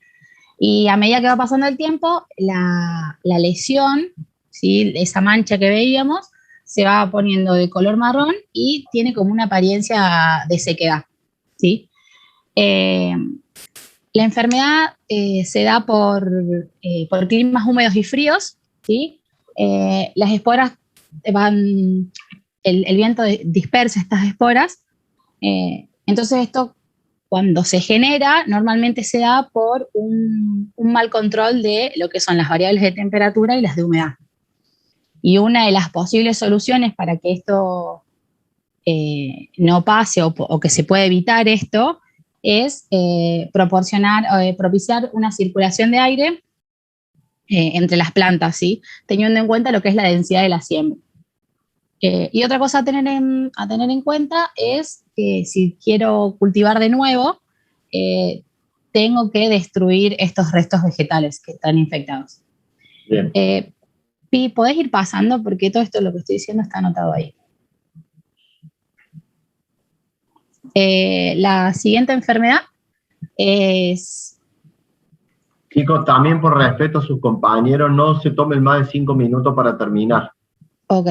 Y a medida que va pasando el tiempo, la lesión, ¿sí?, esa mancha que veíamos, se va poniendo de color marrón y tiene como una apariencia de sequedad, ¿sí? La enfermedad se da por climas húmedos y fríos, ¿sí? Las esporas van, el viento dispersa estas esporas, entonces esto, cuando se genera, normalmente se da por un mal control de lo que son las variables de temperatura y las de humedad. Y una de las posibles soluciones para que esto no pase o que se pueda evitar esto es propiciar una circulación de aire entre las plantas, ¿sí?, teniendo en cuenta lo que es la densidad de la siembra. Y otra cosa a tener en cuenta es que si quiero cultivar de nuevo, tengo que destruir estos restos vegetales que están infectados. Bien. Pi, ¿podés ir pasando? Porque todo esto, lo que estoy diciendo, está anotado ahí. La siguiente enfermedad es... Chicos, también por respeto a sus compañeros, no se tomen más de 5 minutos para terminar. Ok.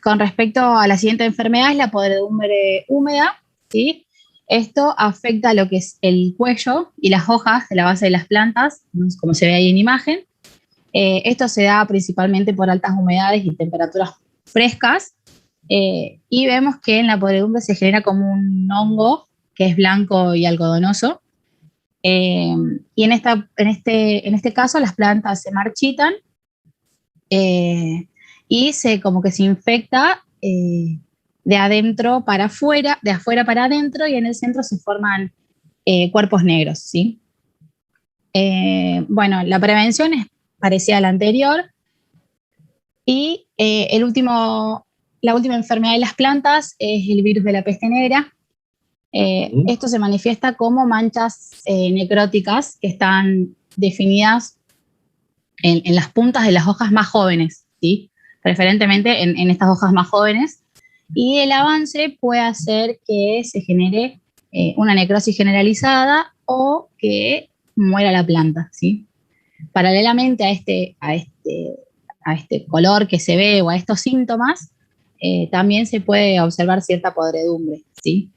Con respecto a la siguiente enfermedad, es la podredumbre húmeda, ¿sí? Esto afecta a lo que es el cuello y las hojas de la base de las plantas, como se ve ahí en imagen. Esto se da principalmente por altas humedades y temperaturas frescas, y vemos que en la podredumbre se genera como un hongo que es blanco y algodonoso, y en este caso las plantas se marchitan, y como que se infecta de adentro para afuera, de afuera para adentro, y en el centro se forman cuerpos negros, ¿sí? Bueno, la prevención es parecida a la anterior, y la última enfermedad de las plantas es el virus de la peste negra. Esto se manifiesta como manchas necróticas que están definidas en las puntas de las hojas más jóvenes, ¿sí?, preferentemente en estas hojas más jóvenes, y el avance puede hacer que se genere una necrosis generalizada o que muera la planta, ¿sí? Paralelamente a este color que se ve o a estos síntomas, también se puede observar cierta podredumbre, ¿sí?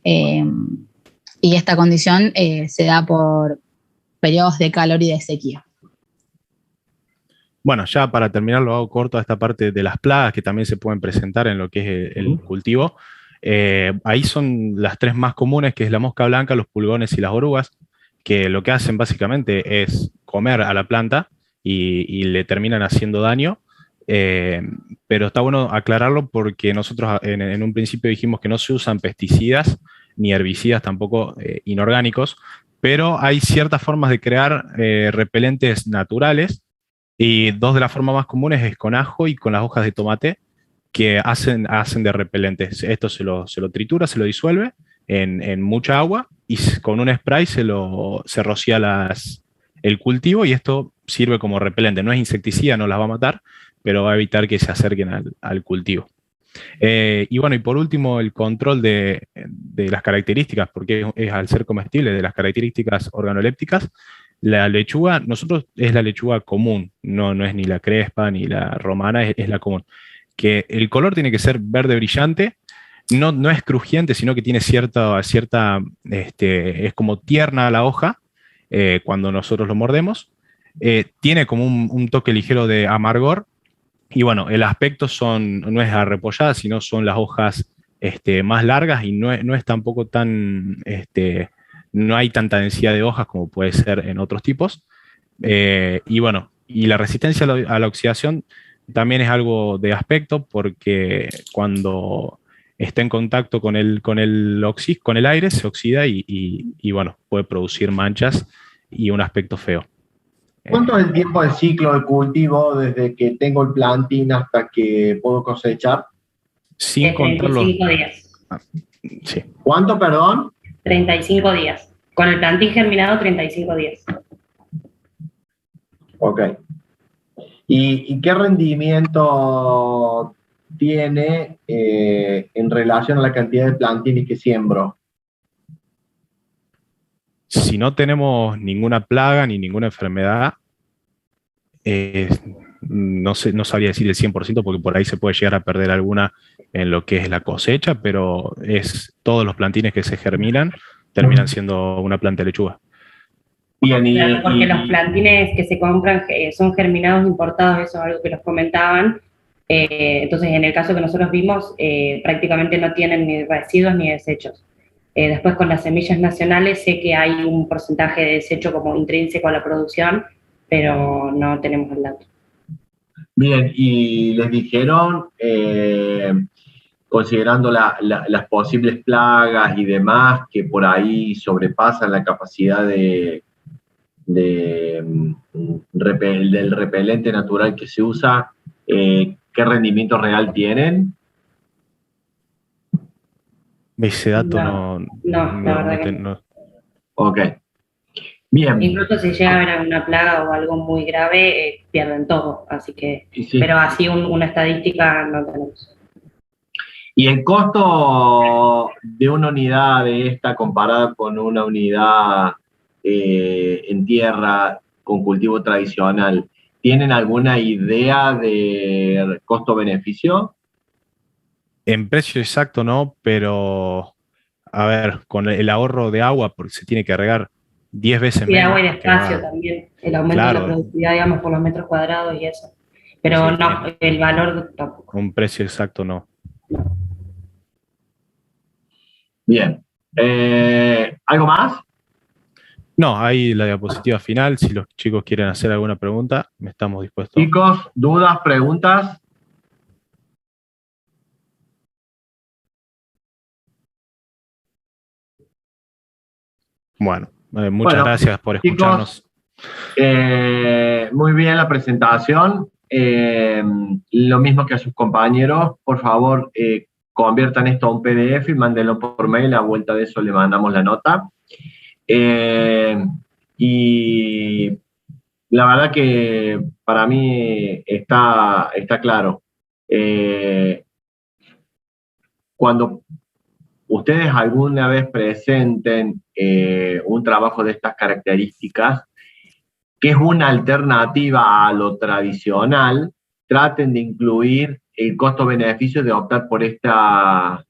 Y esta condición se da por periodos de calor y de sequía. Bueno, ya para terminar lo hago corto a esta parte de las plagas que también se pueden presentar en lo que es el cultivo. Ahí son las tres más comunes, que es la mosca blanca, los pulgones y las orugas, que lo que hacen básicamente es comer a la planta y le terminan haciendo daño. Pero está bueno aclararlo porque nosotros en un principio dijimos que no se usan pesticidas ni herbicidas tampoco inorgánicos, pero hay ciertas formas de crear repelentes naturales, y dos de las formas más comunes es con ajo y con las hojas de tomate, que hacen de repelentes. Esto se lo tritura, se lo disuelve en mucha agua y con un spray se rocía el cultivo, y esto sirve como repelente. No es insecticida, no las va a matar, pero va a evitar que se acerquen al cultivo. Y bueno, y por último, el control de las características, porque es al ser comestible, de las características organolépticas. La lechuga, nosotros es la lechuga común, no es ni la crespa ni la romana, es la común. Que el color tiene que ser verde brillante, no es crujiente, sino que tiene cierta es como tierna la hoja cuando nosotros lo mordemos. Tiene como un toque ligero de amargor, y bueno, el aspecto no es arrepollada, sino son las hojas más largas, y no es tampoco tan... no hay tanta densidad de hojas como puede ser en otros tipos. Y bueno, y la resistencia a la oxidación también es algo de aspecto, porque cuando está en contacto con el aire se oxida y bueno, puede producir manchas y un aspecto feo. ¿Cuánto es el tiempo de ciclo de cultivo desde que tengo el plantín hasta que puedo cosechar? Sin contar los... 35 días. Sí. ¿Cuánto, perdón? 35 días. Con el plantín germinado, 35 días. Ok. ¿Y qué rendimiento tiene en relación a la cantidad de plantines que siembro? Si no tenemos ninguna plaga ni ninguna enfermedad, no sabría decir el 100% porque por ahí se puede llegar a perder alguna en lo que es la cosecha, pero todos los plantines que se germinan terminan siendo una planta de lechuga. Bien, Claro, porque los plantines que se compran son germinados importados, eso es algo que nos comentaban. Entonces, en el caso que nosotros vimos, prácticamente no tienen ni residuos ni desechos. Después, con las semillas nacionales, sé que hay un porcentaje de desecho como intrínseco a la producción, pero no tenemos el dato. Bien, y les dijeron, considerando las posibles plagas y demás que por ahí sobrepasan la capacidad del repelente natural que se usa, ¿qué rendimiento real tienen? Ese dato No, la verdad que no. Ok. Bien. Incluso si llega a haber alguna plaga o algo muy grave, pierden todo, así que, sí. Pero así una estadística no tenemos. ¿Y el costo de una unidad de esta comparada con una unidad en tierra con cultivo tradicional, tienen alguna idea de costo-beneficio? En precio exacto no, pero a ver, con el ahorro de agua, porque se tiene que regar 10 veces menos. Y agua y de espacio también, el aumento de la productividad, digamos, por los metros cuadrados y eso. Pero sí, no, el valor tampoco. Un precio exacto no. Bien. ¿Algo más? No, ahí la diapositiva final. Si los chicos quieren hacer alguna pregunta, estamos dispuestos. Chicos, dudas, preguntas. Bueno, muchas gracias por escucharnos. Chicos, muy bien la presentación. Lo mismo que a sus compañeros, por favor, conviertan esto a un PDF y mándenlo por mail. A vuelta de eso le mandamos la nota. Y la verdad que para mí está claro. Cuando ustedes alguna vez presenten un trabajo de estas características, que es una alternativa a lo tradicional, traten de incluir el costo-beneficio de optar por esta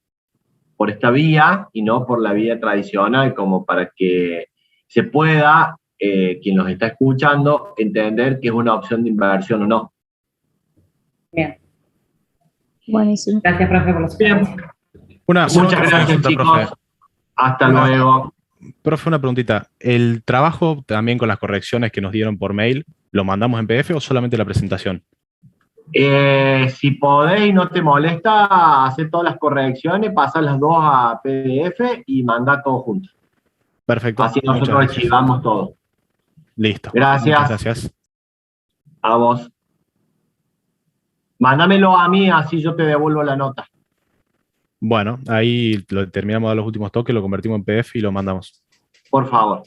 vía y no por la vía tradicional, como para que se pueda, quien los está escuchando, entender que es una opción de inversión o no. Bien. Buenísimo. Gracias, profe, por la sugerencia. Muchas gracias, chicos. Profe. Hasta luego. Profe, una preguntita. ¿El trabajo también con las correcciones que nos dieron por mail, lo mandamos en PDF o solamente la presentación? Si podéis, no te molesta, hacer todas las correcciones, pasar las dos a PDF y mandar todo junto. Perfecto. Así nosotros archivamos todo. Listo. Gracias. Muchas gracias. A vos. Mándamelo a mí, así yo te devuelvo la nota. Bueno, ahí terminamos de dar los últimos toques, lo convertimos en PDF y lo mandamos. Por favor.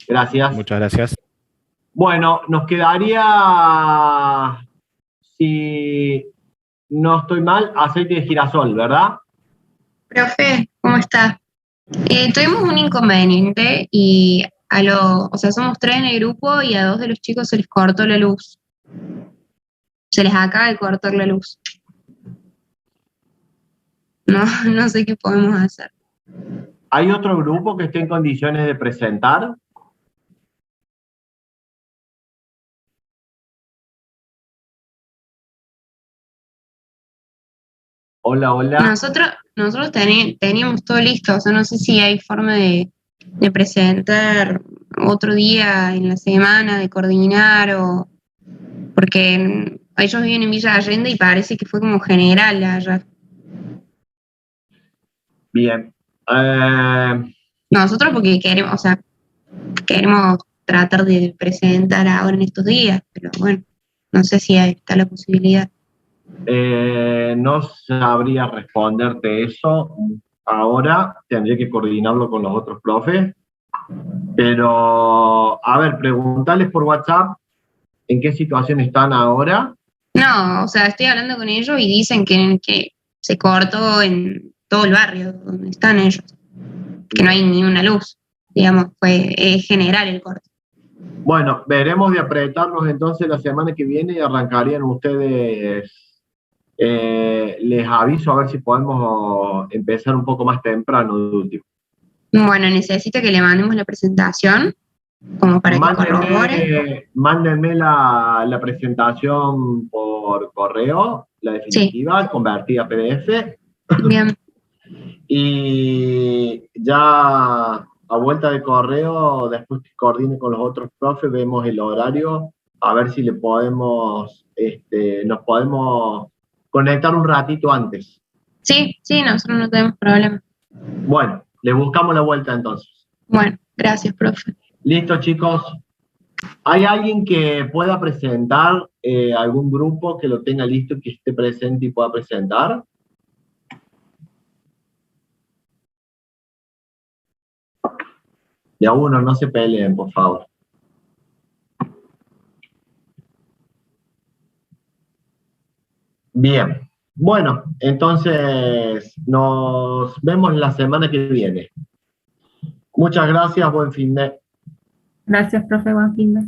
Gracias. Muchas gracias. Bueno, nos quedaría, si no estoy mal, aceite de girasol, ¿verdad? Profe, ¿cómo está? Tuvimos un inconveniente y somos 3 en el grupo y a 2 de los chicos se les cortó la luz. Se les acaba de cortar la luz. No sé qué podemos hacer. ¿Hay otro grupo que esté en condiciones de presentar? Hola, hola. Nosotros teníamos todo listo, no sé si hay forma de presentar otro día en la semana, de coordinar, porque ellos viven en Villa Allende y parece que fue como general allá. Bien. Nosotros porque queremos tratar de presentar ahora en estos días, pero bueno, no sé si está la posibilidad. No sabría responderte eso. ahora, tendría que coordinarlo con los otros profes, pero, a ver, preguntarles por WhatsApp en qué situación están ahora. No, o sea, estoy hablando con ellos y dicen que se cortó en todo el barrio donde están ellos, que no hay ni una luz, digamos, es general el corte. Bueno, veremos de apretarnos entonces la semana que viene y arrancarían ustedes. Les aviso a ver si podemos empezar un poco más temprano de último. Bueno, necesito que le mandemos la presentación, como para que corrobore. Mándenme la presentación por correo, la definitiva, convertida a PDF. Bien. Y ya a vuelta de correo, después que coordine con los otros profes, vemos el horario, a ver si le podemos, nos podemos conectar un ratito antes. Sí, nosotros no tenemos problema. Bueno, le buscamos la vuelta entonces. Bueno, gracias, profe. Listo, chicos. ¿Hay alguien que pueda presentar algún grupo que lo tenga listo, que esté presente y pueda presentar? De a uno, no se peleen, por favor. Bien. Bueno, entonces nos vemos la semana que viene. Muchas gracias, buen fin de. Gracias, profe, buen fin de.